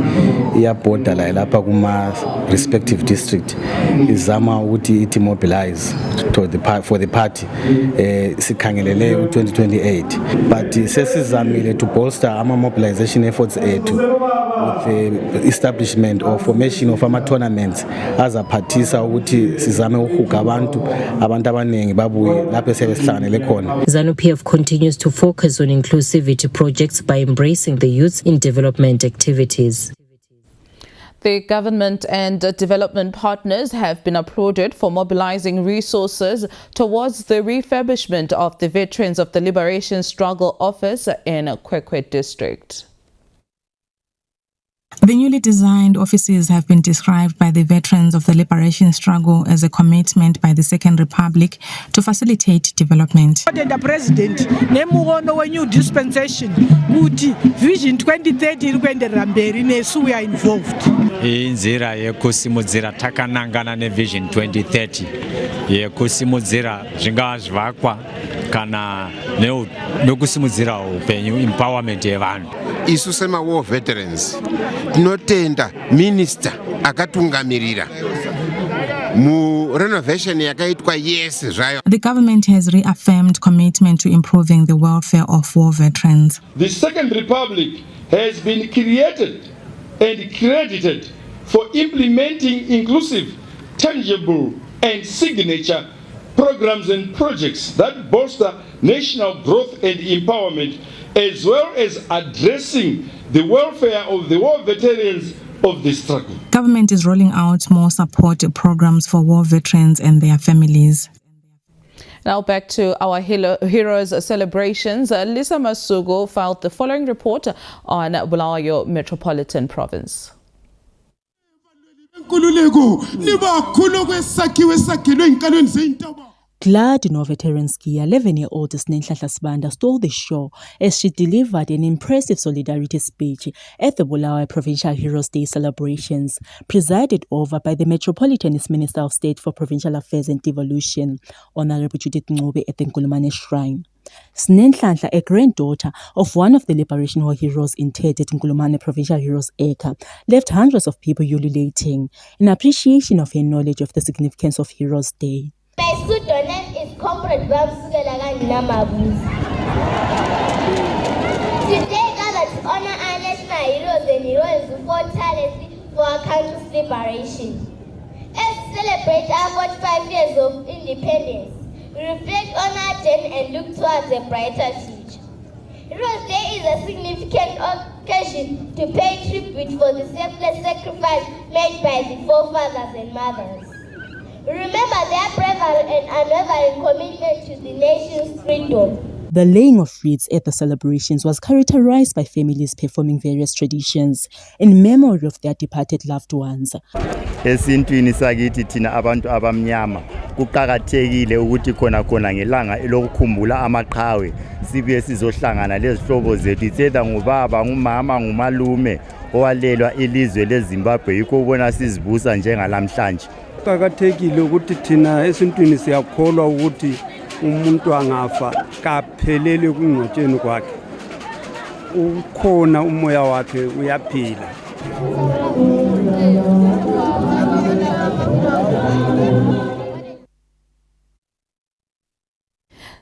iyabhoda la lapha kuma respective district izama ukuthi it mobilize for the party sikhangelele u2028, but sesizamile to bolster ama mobilization efforts ethu with the establishment or formation of ama tournaments azaphathisa ukuthi sizame ukuhuga abantu abaningi babuye lapho sebesihlanganele khona. ZANU-PF continues to focus on inclusivity projects by embracing the youths in development activities. The government and development partners have been applauded for mobilizing resources towards the refurbishment of the Veterans of the Liberation Struggle office in Kwekwe district. The newly designed offices have been described by the veterans of the liberation struggle as a commitment by the Second Republic to facilitate development. The President, nemuono we new dispensation, kuti Vision 2030 ikuenderera mberi nesu we are involved. Inzira yekusimudzira takanangana neVision 2030 yekusimudzira zvingava zvivakwa kana nekusimudzira upenyu empowerment yevanhu. Isu sema war veterans tinotenda minister akatungamirira mu renovation yakaitwa yes zvayo. The government has reaffirmed commitment to improving the welfare of war veterans. The Second Republic has been created and credited for implementing inclusive, tangible and signature programs and projects that bolster national growth and empowerment, as well as addressing the welfare of the war veterans of the struggle. Government is rolling out more support programs for war veterans and their families. Now back to our heroes celebrations. Lisa Masugo filed the following report on Bulawayo Metropolitan Province. Glad Noveterenskiya, 11-year-old Snenhla Sibanda, stole the show as she delivered an impressive solidarity speech at the Bulawayo Provincial Heroes Day celebrations, presided over by the Metropolitan's Minister of State for Provincial Affairs and Devolution, Honorable Judith Ngcobe at the Nkulumane Shrine. Snenhlanhla, a granddaughter of one of the Liberation War heroes interred at Nkulumane Provincial Heroes Acre, left hundreds of people ululating in appreciation of her knowledge of the significance of Heroes Day. My pseudonym is Comrade Bamsugelagani Namabuzi. Today gathered to honor our national heroes and heroines who fought tirelessly for our country's liberation. As we celebrate our 45 years of independence, we reflect on our journey and look towards a brighter future. Heroes Day is a significant occasion to pay tribute for the selfless sacrifice made by the forefathers and mothers. Remember their bravery and unwavering commitment to the nation's freedom. The laying of wreaths at the celebrations was characterized by families performing various traditions in memory of their departed loved ones. Esintwini sakithi thina abantu abamnyama kuqhakathekile ukuthi khona ngelanga elokukhumbula amaqhawe sibuye sizohlangana lezihlobo zethu ithetha ngubaba ngumama ngumalume owalelwa ilizwe leZimbabwe yikho ubona sizibusa njengalamhlanje. Kuqakathekile ukuthi thina esintwini siyakholwa ukuthi umuntu angafa kaphelele kungcwatsheni kwakhe ukhona umoya wakhe uyaphila.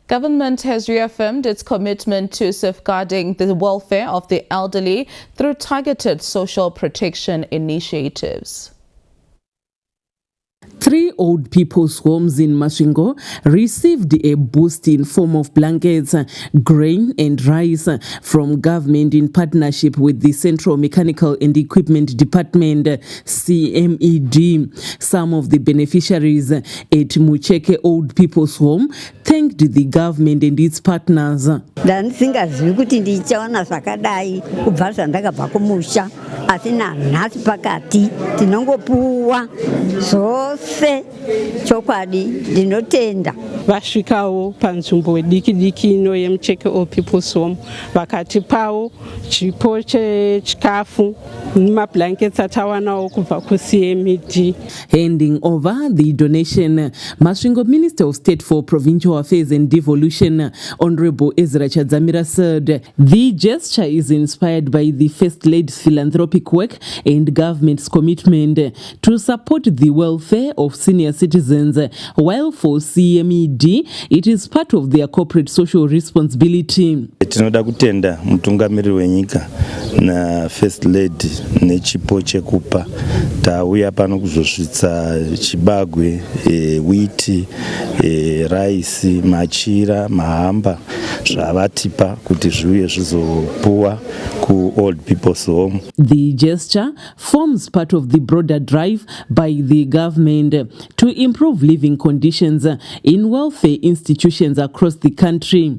Government has reaffirmed its commitment to safeguarding the welfare of the elderly through targeted social protection initiatives. 3 old people's homes in Masvingo received a boost in form of blankets, grain and rice from government in partnership with the Central Mechanical and Equipment Department, CMED. Some of the beneficiaries at Mucheke Old People's Home thanked the government and its partners. Asina nasi pakati tinongopuwa zose chokwadi ndinotenda vasvikawo panzvimbo diki ino yeMucheke Old People's Home vakatipawo chipo chechikafu nemablankets atawanawo kubva kuCMED. Handing over the donation, Masvingo Minister of State for Provincial Affairs and Devolution, Honorable Ezra Chadzamira, said the gesture is inspired by the First Lady's philanthropic work and government's commitment to support the welfare of senior citizens, while for CMED, it is part of their corporate social responsibility. Tinoda kutenda mutungamiriri wenyika na First Lady nechipo chekupa tauya pano kuzosvitsa chibagwe, wheat, rice, machira, mahamba zvavatipa kuti zviuye zvizopuwa ku Old People's Home. The gesture forms part of the broader drive by the government to improve living conditions in welfare institutions across the country.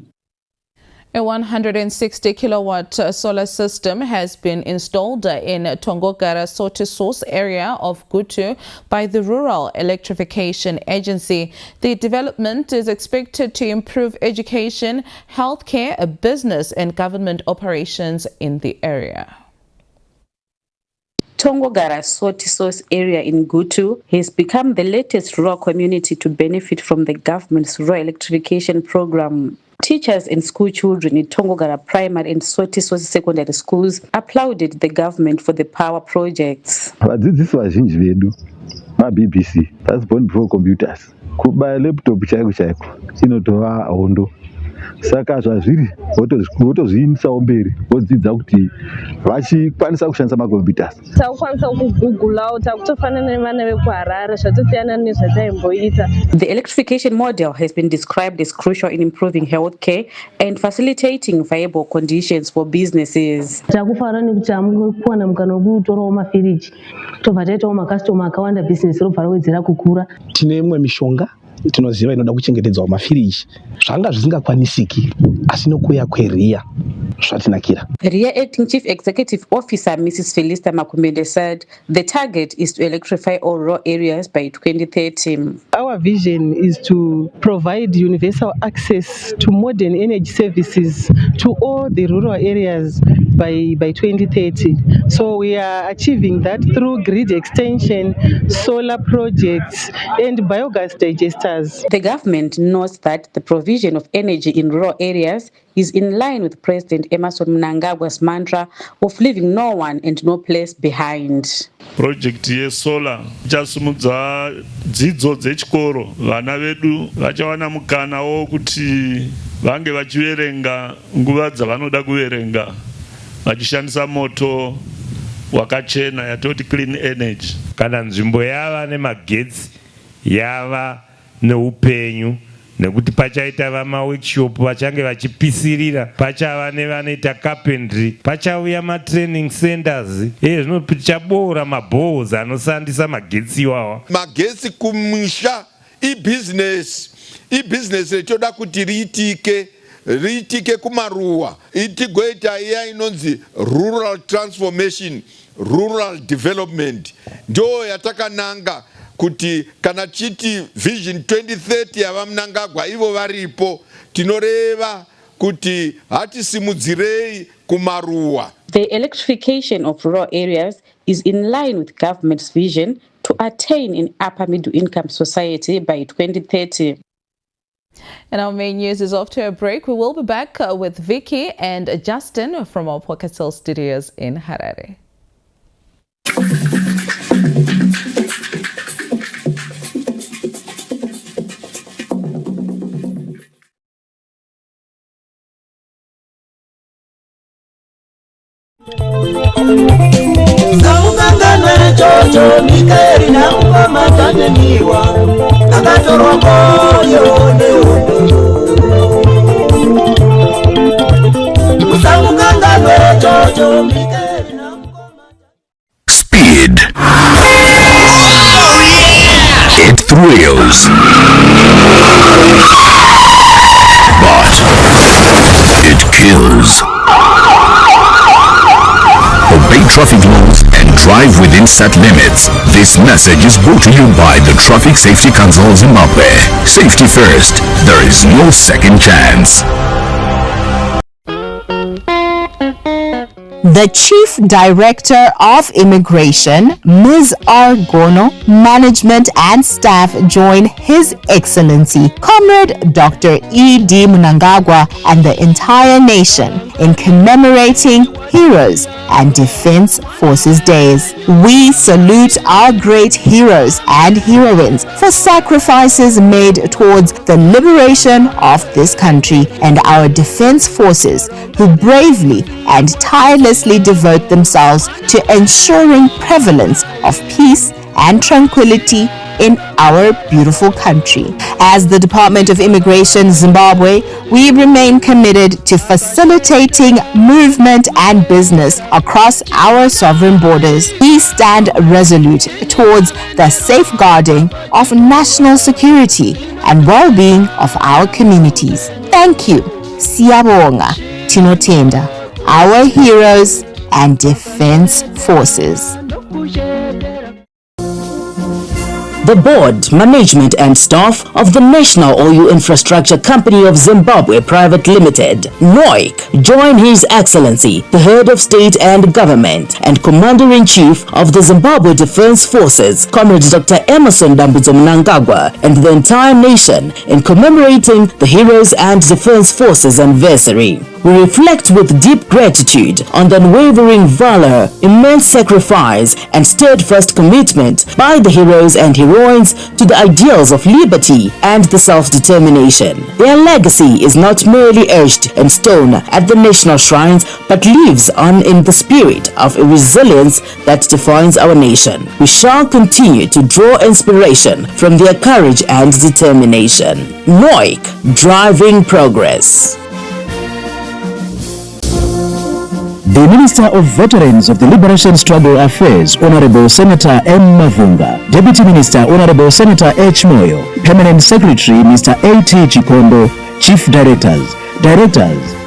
A 160 kilowatt solar system has been installed in Tongogara Soti Source area of Gutu by the Rural Electrification Agency. The development is expected to improve education, healthcare, business and government operations in the area. Tongogara Soti Source area in Gutu has become the latest rural community to benefit from the government's rural electrification program. Teachers and school children in Tongogara Primary and Soti Source Secondary Schools applauded the government for the power projects. Vadzidzisi vazhinji vedu maBBC that's born before computers kubaya laptop chaiko chaiko inotova hondo saka zvazviri votozviindisawo mberi vodzidza kuti vachikwanisa kushandisa macomputers takukwanisa kugoogla takutofanana nevana vekuharare zvatosiyana nezvataimboita. The electrification model has been described as crucial in improving healthcare and facilitating viable conditions for businesses. Takufanana nekuti amkuwana mukana wekutorawo mafiriji tobva taitawo makastoma akawanda business robva rawedzera kukura. Tine imwe mishonga tinoziva inoda kuchengetedzwa mafiriji zvanga zvisingakwanisiki asi nokuya kweRIA zvatinakira. RIA Acting Chief Executive Officer Mrs. Felista Makumende said the target is to electrify all rural areas by 2030. Our vision is to provide universal access to modern energy services to all the rural areas by 2030. So we are achieving that through grid extension, solar projects and biogas digesters. The government notes that the provision of energy in rural areas is in line with President Emmerson Mnangagwa's mantra of leaving no one and no place behind. Project yesolar ichasumudza dzidzo dzechikoro, vana vedu vachawana mukana wokuti vange vachiverenga nguva dzavanoda kuverenga vachishandisa moto wakachena yatoti clean energy. Kana nzvimbo yava nemagetsi yava neupenyu nekuti pachaita vamaworkshop vachange vachipisirira, pachava nevanoita carpentry, pachauya matraining centers, zvino pichaboora mabohos anoshandisa magetsi iwawa. Magetsi kumusha i-business retoda kuti riitike kumaruwa, itigoita iya inonzi rural transformation, rural development, ndo yatakananga kuti kana chiti vision 2030 yava Mnangagwa ivo varipo, tinoreva kuti hatisimudzirei kumaruwa. The electrification of rural areas is in line with government's vision to attain an upper middle income society by 2030. And our main news is after a break. We will be back with Vicky and Justin from our Pocket Hill studios in Harare. Saungangana chocho mikeri na ngoma taneniwa akatorwa koyo Saungangana chocho mikeri na Speed. It thrills. But it kills. Obey traffic laws and drive within set limits. This message is brought to you by the Traffic Safety Council of Zimbabwe. Safety first. There is no second chance. The Chief Director of Immigration, Ms. R. Gono, Management and staff join His Excellency, Comrade Dr. E.D. Mnangagwa and the entire nation in commemorating Heroes and Defense Forces Days. We salute our great heroes and heroines for sacrifices made towards the liberation of this country and our defense forces who bravely and tirelessly devote themselves to ensuring prevalence of peace and tranquility in our beautiful country. As the Department of Immigration Zimbabwe, we remain committed to facilitating movement and business across our sovereign borders. We stand resolute towards the safeguarding of national security and well-being of our communities. Thank you. Siyabonga, tinotenda, our heroes and defense forces. The board, management and staff of the National Oil Infrastructure Company of Zimbabwe Private Limited, NOIC, join His Excellency, the Head of State and Government and Commander-in-Chief of the Zimbabwe Defense Forces, Comrade Dr. Emerson Dambudzo Mnangagwa, and the entire nation in commemorating the Heroes and Defense Forces anniversary. We reflect with deep gratitude on the unwavering valor, immense sacrifice, and steadfast commitment by the heroes and heroines to the ideals of liberty and the self-determination. Their legacy is not merely etched in stone at the national shrines, but lives on in the spirit of a resilience that defines our nation. We shall continue to draw inspiration from their courage and determination. NOIC, driving progress. The Minister of Veterans of the Liberation Struggle Affairs, Honorable Senator M. Mavunga, Deputy Minister Honorable Senator H. Moyo, Permanent Secretary Mr. A.T. Chikondo, Chief Directors,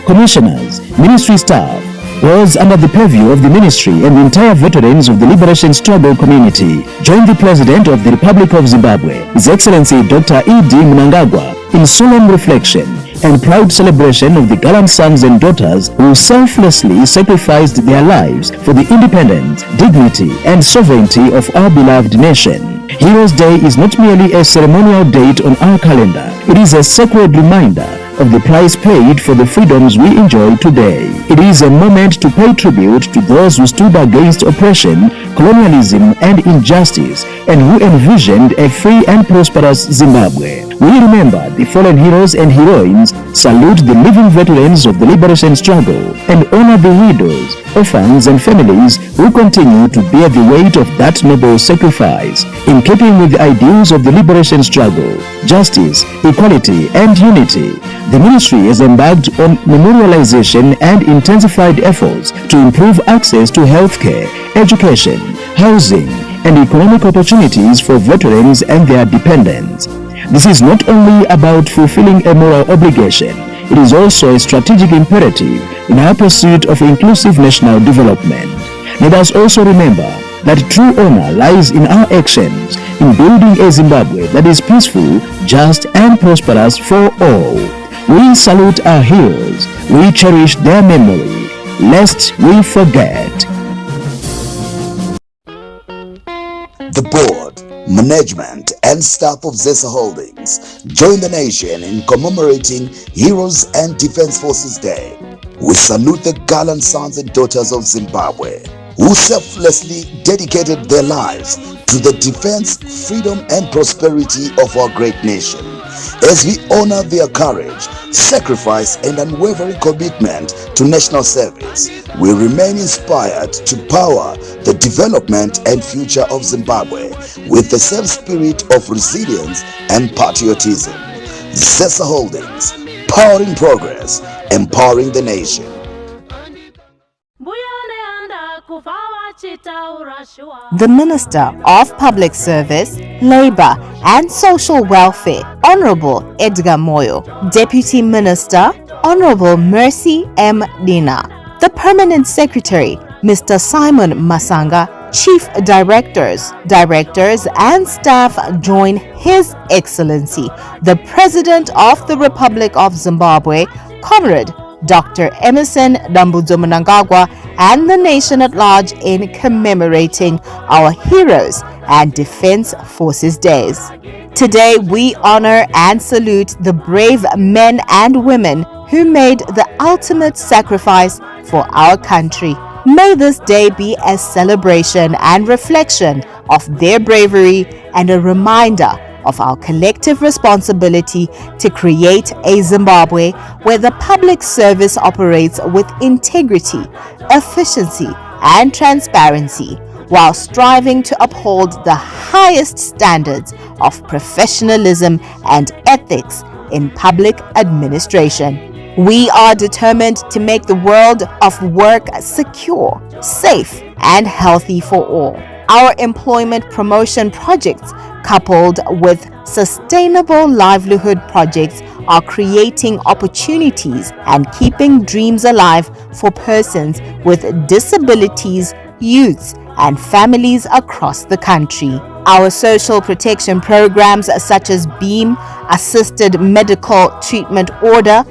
Commissioners, Ministry staff, was under the purview of the Ministry and the entire veterans of the Liberation Struggle community. Joined the President of the Republic of Zimbabwe, His Excellency Dr. E.D. Mnangagwa, in solemn reflection and proud celebration of the gallant sons and daughters who selflessly sacrificed their lives for the independence, dignity, and sovereignty of our beloved nation. Heroes Day is not merely a ceremonial date on our calendar. It is a sacred reminder of the price paid for the freedoms we enjoy today. It is a moment to pay tribute to those who stood against oppression, colonialism, and injustice, and who envisioned a free and prosperous Zimbabwe. We remember the fallen heroes and heroines, salute the living veterans of the liberation struggle, and honor the widows, orphans, and families who continue to bear the weight of that noble sacrifice. In keeping with the ideals of the liberation struggle, justice, equality, and unity, the Ministry has embarked on memorialization and intensified efforts to improve access to healthcare, education, housing, and economic opportunities for veterans and their dependents. This is not only about fulfilling a moral obligation, it is also a strategic imperative in our pursuit of inclusive national development. Let us also remember that true honor lies in our actions in building a Zimbabwe that is peaceful, just, and prosperous for all. We salute our heroes. We cherish their memory, lest we forget. The board, management, and staff of Zesa Holdings join the nation in commemorating Heroes and Defense Forces Day. We salute the gallant sons and daughters of Zimbabwe who selflessly dedicated their lives to the defense, freedom, and prosperity of our great nation. As we honor their courage, sacrifice, and unwavering commitment to national service, we remain inspired to power the development and future of Zimbabwe with the same spirit of resilience and patriotism. Zesa Holdings, powering progress, empowering the nation. The Minister of Public Service, Labour and Social Welfare, Honourable Edgar Moyo, Deputy Minister, Honourable Mercy M. Dina, the Permanent Secretary, Mr. Simon Masanga, Chief Directors and staff join His Excellency, the President of the Republic of Zimbabwe, Comrade Dr. Emerson Dambudzo Mnangagwa, and the nation at large in commemorating our Heroes and Defense Forces Days. Today we honor and salute the brave men and women who made the ultimate sacrifice for our country. May this day be a celebration and reflection of their bravery and a reminder of our collective responsibility to create a Zimbabwe where the public service operates with integrity, efficiency, and transparency, while striving to uphold the highest standards of professionalism and ethics in public administration. We are determined to make the world of work secure, safe, and healthy for all. Our employment promotion projects, coupled with sustainable livelihood projects, are creating opportunities and keeping dreams alive for persons with disabilities, youths, and families across the country. Our social protection programs such as BEAM, Assisted Medical Treatment Order,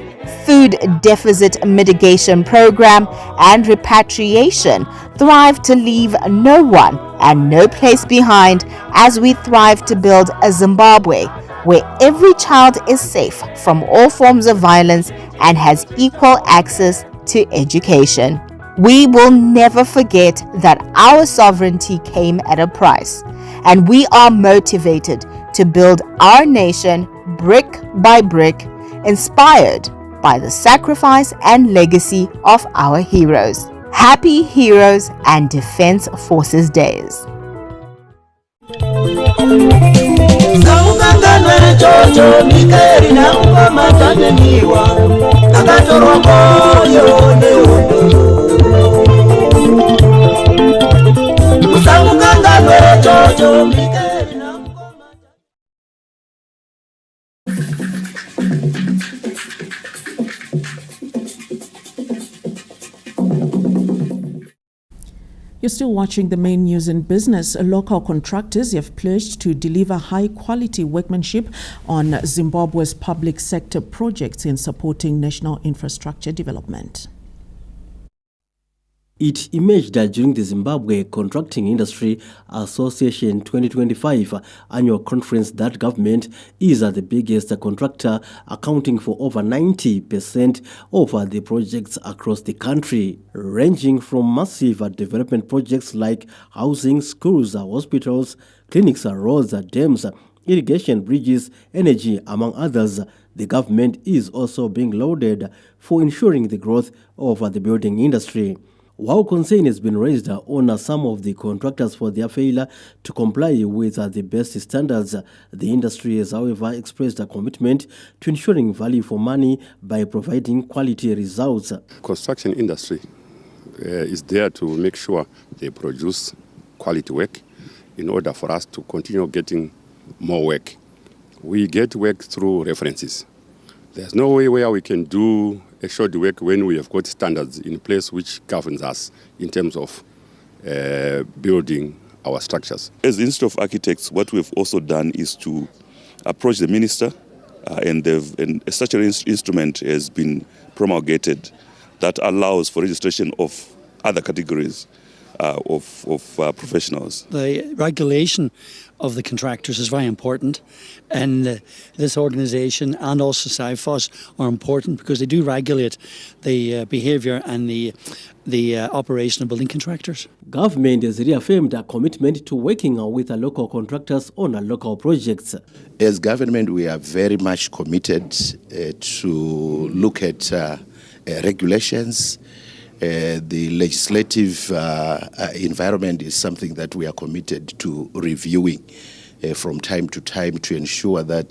Food Deficit Mitigation Program, and Repatriation thrive to leave no one and no place behind as we thrive to build a Zimbabwe where every child is safe from all forms of violence and has equal access to education. We will never forget that our sovereignty came at a price, and we are motivated to build our nation brick by brick, inspired by the sacrifice and legacy of our heroes. Happy Heroes and Defense Forces Days. You're still watching the main news in business. Local contractors have pledged to deliver high-quality workmanship on Zimbabwe's public sector projects in supporting national infrastructure development. It emerged during the Zimbabwe Contracting Industry Association 2025 annual conference that government is the biggest contractor, accounting for over 90% of the projects across the country, ranging from massive development projects like housing, schools, hospitals, clinics, roads, dams, irrigation, bridges, energy, among others. The government is also being lauded for ensuring the growth of the building industry. While concern has been raised on some of the contractors for their failure to comply with the best standards, the industry has, however, expressed a commitment to ensuring value for money by providing quality results. Construction industry is there to make sure they produce quality work in order for us to continue getting more work. We get work through references. There's no way where we can do assured work when we have got standards in place which governs us in terms of building our structures. As the Institute of Architects, what we've also done is to approach the minister, and such an instrument has been promulgated that allows for registration of other categories of professionals. The regulation of the contractors is very important, and this organisation and also SIFOS are important because they do regulate the behaviour and the operation of building contractors. Government has reaffirmed a commitment to working with local contractors on local projects. As government, we are very much committed to look at regulations. The legislative environment is something that we are committed to reviewing from time to time to ensure that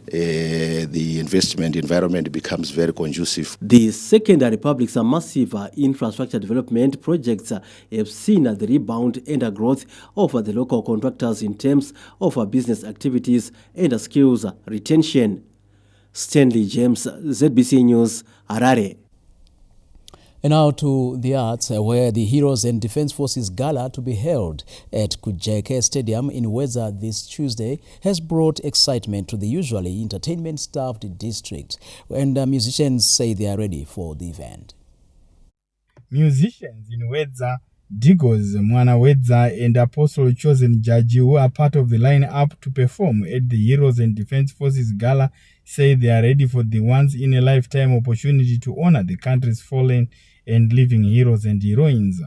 the investment environment becomes very conducive. The Second Republic's massive infrastructure development projects have seen the rebound and growth of the local contractors in terms of business activities and skills retention. Stanley James, ZBC News, Harare. And now to the arts, where the Heroes and Defense Forces Gala to be held at Kujeke Stadium in Weza this Tuesday has brought excitement to the usually entertainment-starved district, and musicians say they are ready for the event. Musicians in Weza, Digos, Mwana Weza, and Apostle Chosen Jaji, who are part of the line-up to perform at the Heroes and Defense Forces Gala, say they are ready for the once-in-a-lifetime opportunity to honor the country's fallen and living heroes and heroines.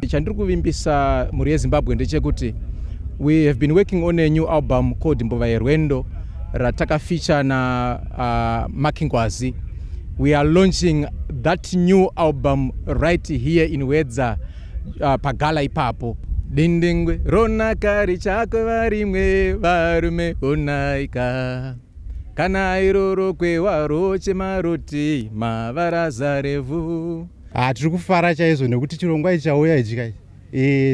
We have been working on a new album called Mbova Yerwendo, Rataka feature na Makingwazi. We are launching that new album right here in Weza, Pagala Ipapo. Dindingwe rona kari chakwe varimwe varume onaika. Kana iroro kwe waroche maroti mavaraza revu. Tiri kufara chaizvo nekuti chirongwa ichauya ichi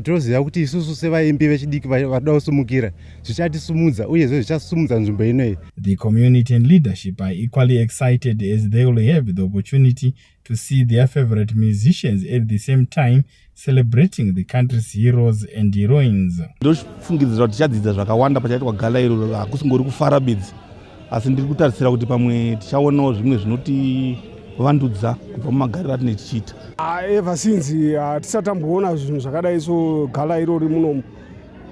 Toziva kuti isusu sevaimbi vechidiki vada kusumukira zvichatisumudza uyezve zvichasumudza nzvimbo inoyi. The community and leadership are equally excited as they will have the opportunity to see their favorite musicians at the same time celebrating the country's heroes and heroines. Ndofungidzira kuti tichadzidza zvakawanda pachaitwa gala iro, hakusingori kufara bedzi, asi ndiri kutarisira kuti pamwe tichaonawo zvimwe zvinoti vandudza kubva mumagariro atinenge tichiita. Ever since tisatamboona zvinhu zvakadai so gala irori munomu,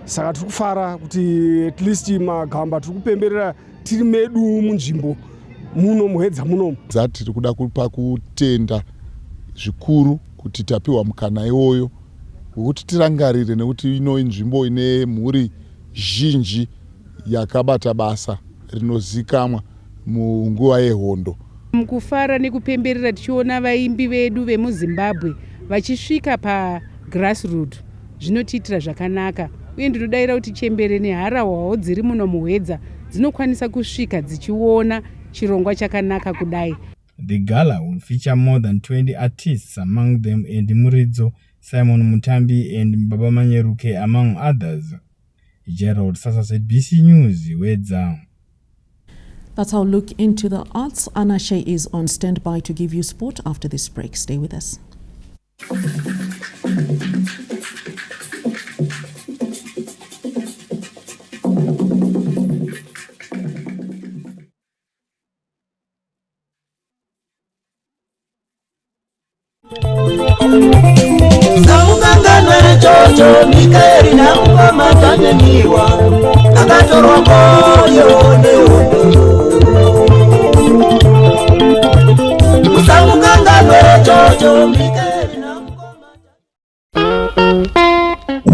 saka tiri kufara kuti at least magamba tiri kupemberera tiri medu munzvimbo muno muhedza munomu. Tiri kuda kupa kutenda zvikuru kuti tapiwa mukana iwoyo wekuti tirangarire, nekuti ino inzvimbo ine mhuri zhinji yakabata basa rinozikamwa munguva yehondo. Mukufara nekupemberera tichiona vaimbi vedu vemuZimbabwe vachisvika pagrassroot zvinotiitira zvakanaka, uye ndinodayira kuti chembere neharahwawo dziri muno muhedza dzinokwanisa kusvika dzichiona chirongwa chakanaka kudai. The gala will feature more than 20 artists, among them Endi Muridzo, Simon Mutambi and Baba Manyeruke, among others. Gerald Sasa, BC News, Wedza. That's our look into the arts. Anna Shea is on standby to give you sport after this break. Stay with us. Chocho Mikeri na ngoma tanyeniwa akatorwa koyo neondo Usamukangano chocho Mikeri na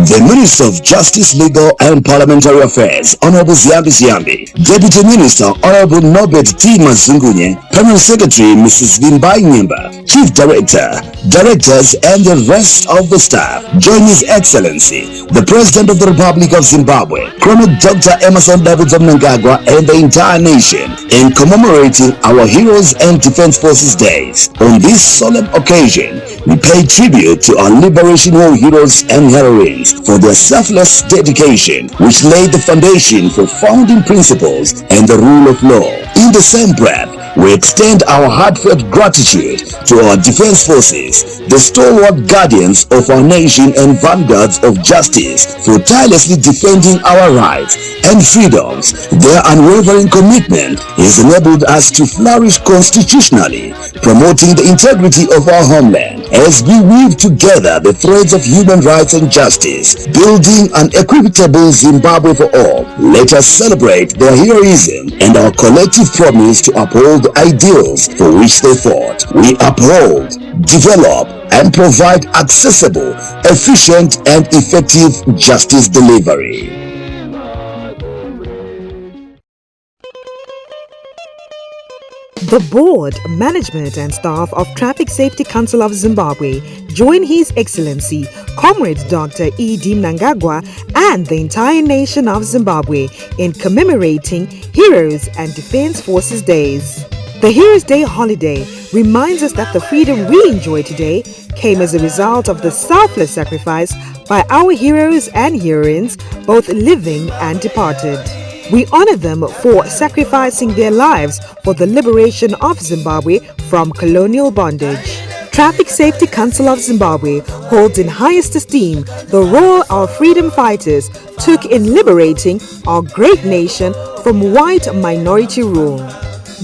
The Minister of Justice, Legal and Parliamentary Affairs, Honorable Ziyambi Ziyambi, Deputy Minister, Honorable Norbert T. Mazungunye, Permanent Secretary, Mrs. Vimbai Nyimba, Chief Director, Directors, and the rest of the staff join His Excellency, the President of the Republic of Zimbabwe, Colonel Dr. Emerson Davids Mnangagwa, and the entire nation in commemorating our Heroes and Defense Forces Days. On this solemn occasion, we pay tribute to our Liberation War heroes and heroines for their selfless dedication, which laid the foundation for founding principles and the rule of law. In the same breath, we extend our heartfelt gratitude to our defense forces, the stalwart guardians of our nation and vanguards of justice, for tirelessly defending our rights and freedoms. Their unwavering commitment has enabled us to flourish constitutionally, promoting the integrity of our homeland as we weave together the threads of human rights and justice, building an equitable Zimbabwe for all. Let us celebrate their heroism and our collective promise to uphold ideals for which they fought. We uphold, develop, and provide accessible, efficient, and effective justice delivery. The Board, Management and Staff of Traffic Safety Council of Zimbabwe join His Excellency, Comrade Dr. E.D. Mnangagwa and the entire nation of Zimbabwe in commemorating Heroes and Defense Forces Days. The Heroes Day holiday reminds us that the freedom we enjoy today came as a result of the selfless sacrifice by our heroes and heroines, both living and departed. We honor them for sacrificing their lives for the liberation of Zimbabwe from colonial bondage. Traffic Safety Council of Zimbabwe holds in highest esteem the role our freedom fighters took in liberating our great nation from white minority rule.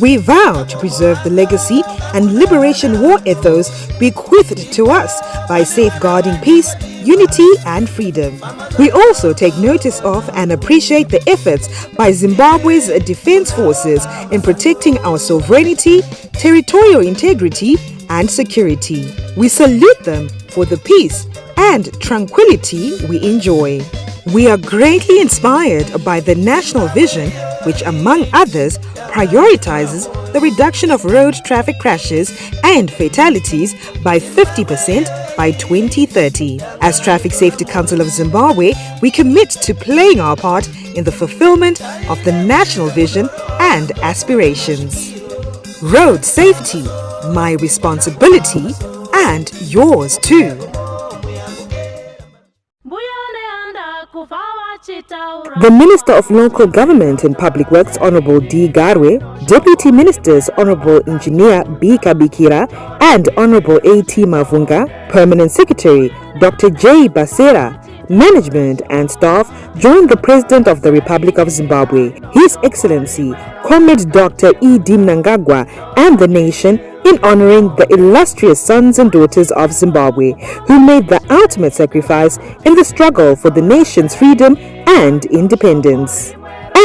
We vow to preserve the legacy and liberation war ethos bequeathed to us by safeguarding peace, unity and freedom. We also take notice of and appreciate the efforts by Zimbabwe's defense forces in protecting our sovereignty, territorial integrity and security. We salute them for the peace and tranquility we enjoy. We are greatly inspired by the national vision, which among others prioritizes the reduction of road traffic crashes and fatalities by 50% by 2030. As Traffic Safety Council of Zimbabwe, we commit to playing our part in the fulfillment of the national vision and aspirations. Road safety, my responsibility and yours too. The Minister of Local Government and Public Works, Honorable D. Garwe, Deputy Ministers, Honorable Engineer B. Kabikira and Honorable A.T. Mavunga, Permanent Secretary, Dr. J. Basera, management and staff joined the President of the Republic of Zimbabwe, His Excellency, Comrade Dr. E.D. Mnangagwa, and the nation in honoring the illustrious sons and daughters of Zimbabwe who made the ultimate sacrifice in the struggle for the nation's freedom and independence.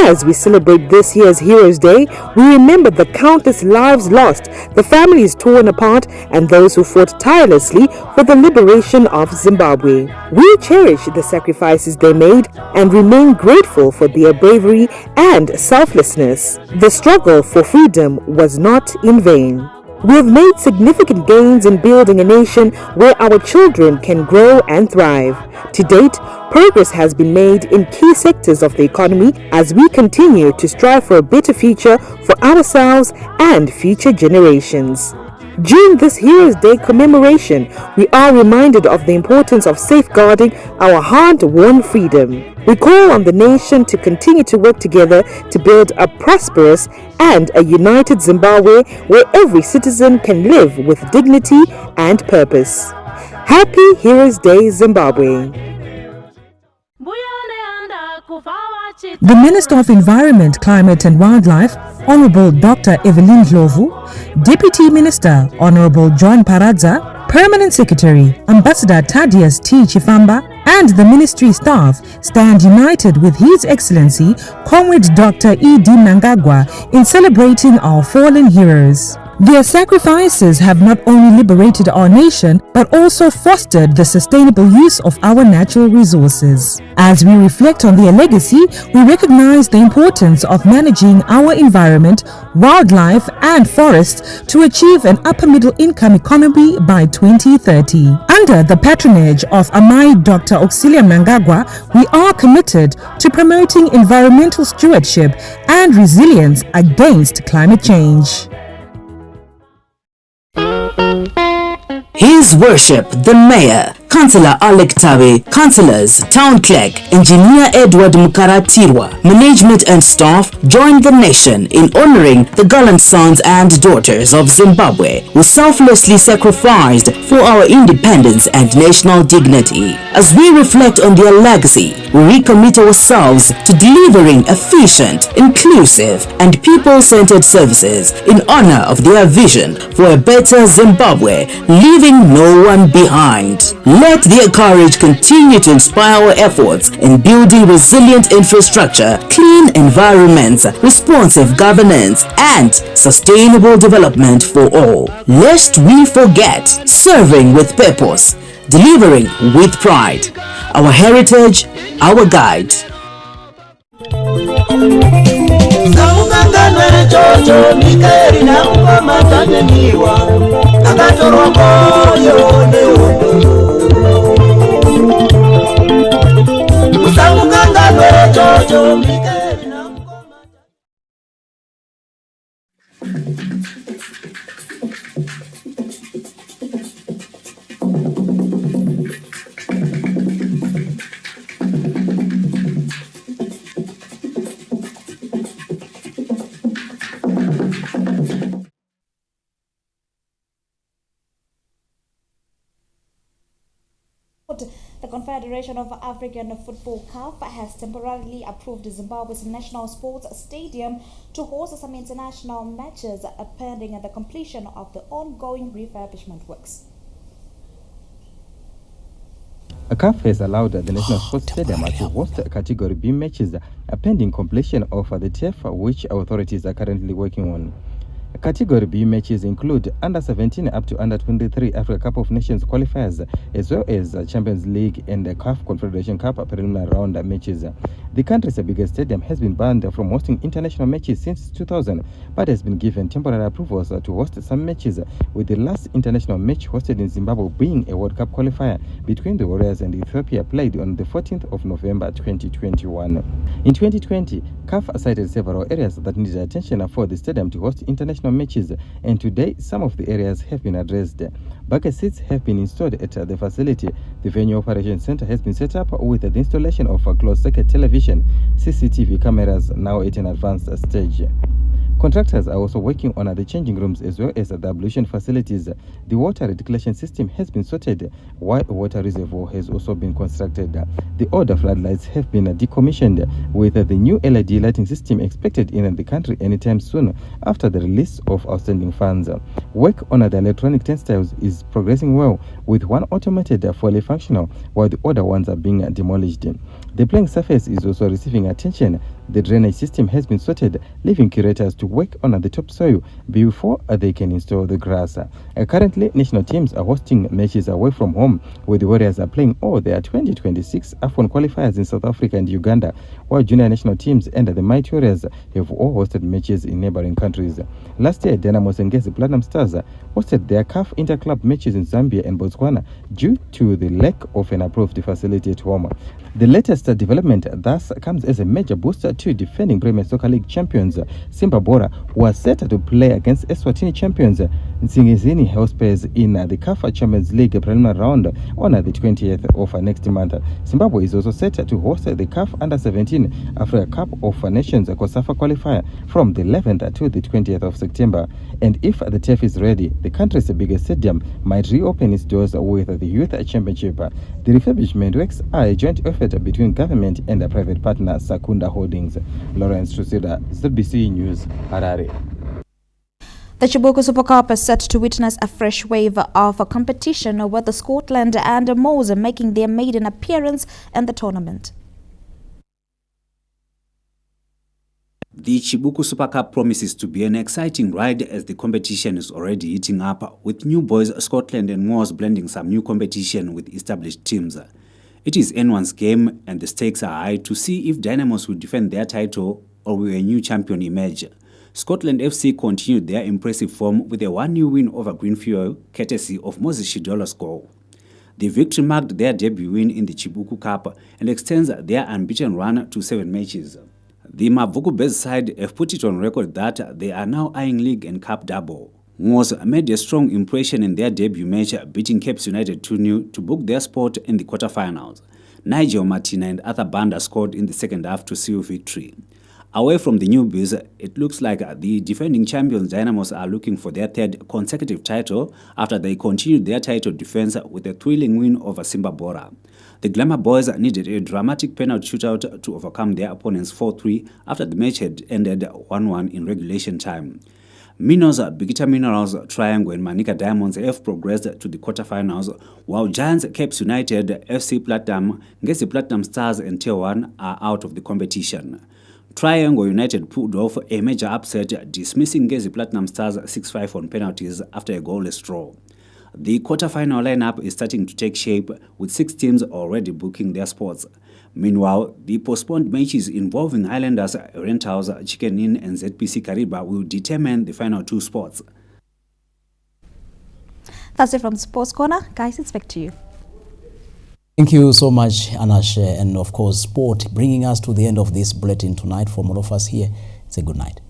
As we celebrate this year's Heroes Day, we remember the countless lives lost, the families torn apart, and those who fought tirelessly for the liberation of Zimbabwe. We cherish the sacrifices they made and remain grateful for their bravery and selflessness. The struggle for freedom was not in vain. We have made significant gains in building a nation where our children can grow and thrive. To date, progress has been made in key sectors of the economy as we continue to strive for a better future for ourselves and future generations. During this Heroes Day commemoration, we are reminded of the importance of safeguarding our hard-won freedom. We call on the nation to continue to work together to build a prosperous and a united Zimbabwe where every citizen can live with dignity and purpose. Happy Heroes Day, Zimbabwe. The Minister of Environment, Climate and Wildlife, Honorable Dr. Evelyn Dlovu, Deputy Minister, Honorable John Paradza, Permanent Secretary, Ambassador Thaddeus T. Chifamba, and the ministry staff stand united with His Excellency, Comrade Dr. E.D. Mnangagwa, in celebrating our fallen heroes. Their sacrifices have not only liberated our nation, but also fostered the sustainable use of our natural resources. As we reflect on their legacy, we recognize the importance of managing our environment, wildlife, and forests to achieve an upper middle income economy by 2030. Under the patronage of Amai Dr. Auxilia Mnangagwa, we are committed to promoting environmental stewardship and resilience against climate change. His Worship, the Mayor, Councillor Alec Tawe, Councillors, Town Clerk, Engineer Edward Mukaratirwa, management and staff joined the nation in honoring the gallant sons and daughters of Zimbabwe who selflessly sacrificed for our independence and national dignity. As we reflect on their legacy, we recommit ourselves to delivering efficient, inclusive, and people-centered services in honor of their vision for a better Zimbabwe, leaving no one behind. Let their courage continue to inspire our efforts in building resilient infrastructure, clean environments, responsive governance, and sustainable development for all. Lest we forget, serving with purpose, delivering with pride. Our heritage, our guide. The Confederation of African Football CAF has temporarily approved Zimbabwe's national sports stadium to host some international matches pending the completion of the ongoing refurbishment works. CAF has allowed the National Sports Stadium to host Category B matches pending completion of the turf, which authorities are currently working on. Category B matches include Under-17 up to Under-23 Africa Cup of Nations qualifiers, as well as Champions League and the CAF Confederation Cup preliminary round matches. The country's biggest stadium has been banned from hosting international matches since 2000, but has been given temporary approvals to host some matches, with the last international match hosted in Zimbabwe being a World Cup qualifier between the Warriors and Ethiopia, played on the 14th of November 2021. In 2020, CAF cited several areas that needed attention for the stadium to host international international matches, and today some of the areas have been addressed. Bucket seats have been installed at the facility. The venue operation center has been set up with the installation of a closed-circuit television, CCTV cameras now at an advanced stage. Contractors are also working on the changing rooms as well as the ablution facilities. The water reticulation system has been sorted, while a water reservoir has also been constructed. The older floodlights have been decommissioned, with the new LED lighting system expected in the country anytime soon after the release of outstanding funds. Work on the electronic turnstiles is progressing well, with one automated fully functional, while the other ones are being demolished. The playing surface is also receiving attention. The drainage system has been sorted, leaving curators to work on the topsoil before they can install the grass. Currently, national teams are hosting matches away from home, where the Warriors are playing all their 2026 AFCON qualifiers in South Africa and Uganda, while junior national teams and the Mighty Warriors have all hosted matches in neighboring countries. Last year, Dynamo Sengezi Platinum Stars hosted their CAF interclub matches in Zambia and Botswana due to the lack of an approved facility at home. The latest development thus comes as a major booster to defending Premier Soccer League champions Simba Bora, who are set to play against Eswatini champions Nsingizini Hellspares in the CAF Champions League preliminary round on the 20th of next month. Zimbabwe is also set to host the CAF Under-17 Africa Cup of Nations COSAFA qualifier from the 11th to the 20th of September. And if the turf is ready, the country's biggest stadium might reopen its doors with the Youth Championship. The refurbishment works are a joint effort between government and a private partner, Sakunda Holdings. Lawrence Trusida, ZBC News, Harare. The Chibuku Super Cup is set to witness a fresh wave of a competition, with Scotland and Moors making their maiden appearance in the tournament. The Chibuku Super Cup promises to be an exciting ride as the competition is already heating up, with new boys Scotland and Moors blending some new competition with established teams. It is anyone's game, and the stakes are high to see if Dynamos will defend their title or will a new champion emerge. Scotland FC continued their impressive form with a 1-0 win over Greenfield, courtesy of Moses Shidola's goal. The victory marked their debut win in the Chibuku Cup and extends their unbeaten run to 7 matches. The Mavuku-based side have put it on record that they are now eyeing league and cup double. Moors made a strong impression in their debut match, beating Cape United 2-0 to book their spot in the quarterfinals. Nigel Martina and Arthur Banda scored in the second half to seal victory. Away from the newbies, it looks like the defending champions Dynamos are looking for their 3rd consecutive title after they continued their title defense with a thrilling win over Simba Bora. The Glamour Boys needed a dramatic penalty shootout to overcome their opponents 4-3 after the match had ended 1-1 in regulation time. Minos, Bigita Minerals, Triangle and Manica Diamonds have progressed to the quarterfinals, while Giants, Cape United, FC Platinum, Ngesi Platinum Stars and Tier 1 are out of the competition. Triangle United pulled off a major upset, dismissing Ngesi Platinum Stars 6-5 on penalties after a goalless draw. The quarterfinal lineup is starting to take shape, with 6 teams already booking their spots. Meanwhile, the postponed matches involving Highlanders, Rentals, Chicken Inn and ZPC Kariba will determine the final 2 spots. That's it from Sports Corner. Guys, it's back to you. Thank you so much, Anash, and of course, sport bringing us to the end of this bulletin tonight. From all of us here, it's a good night.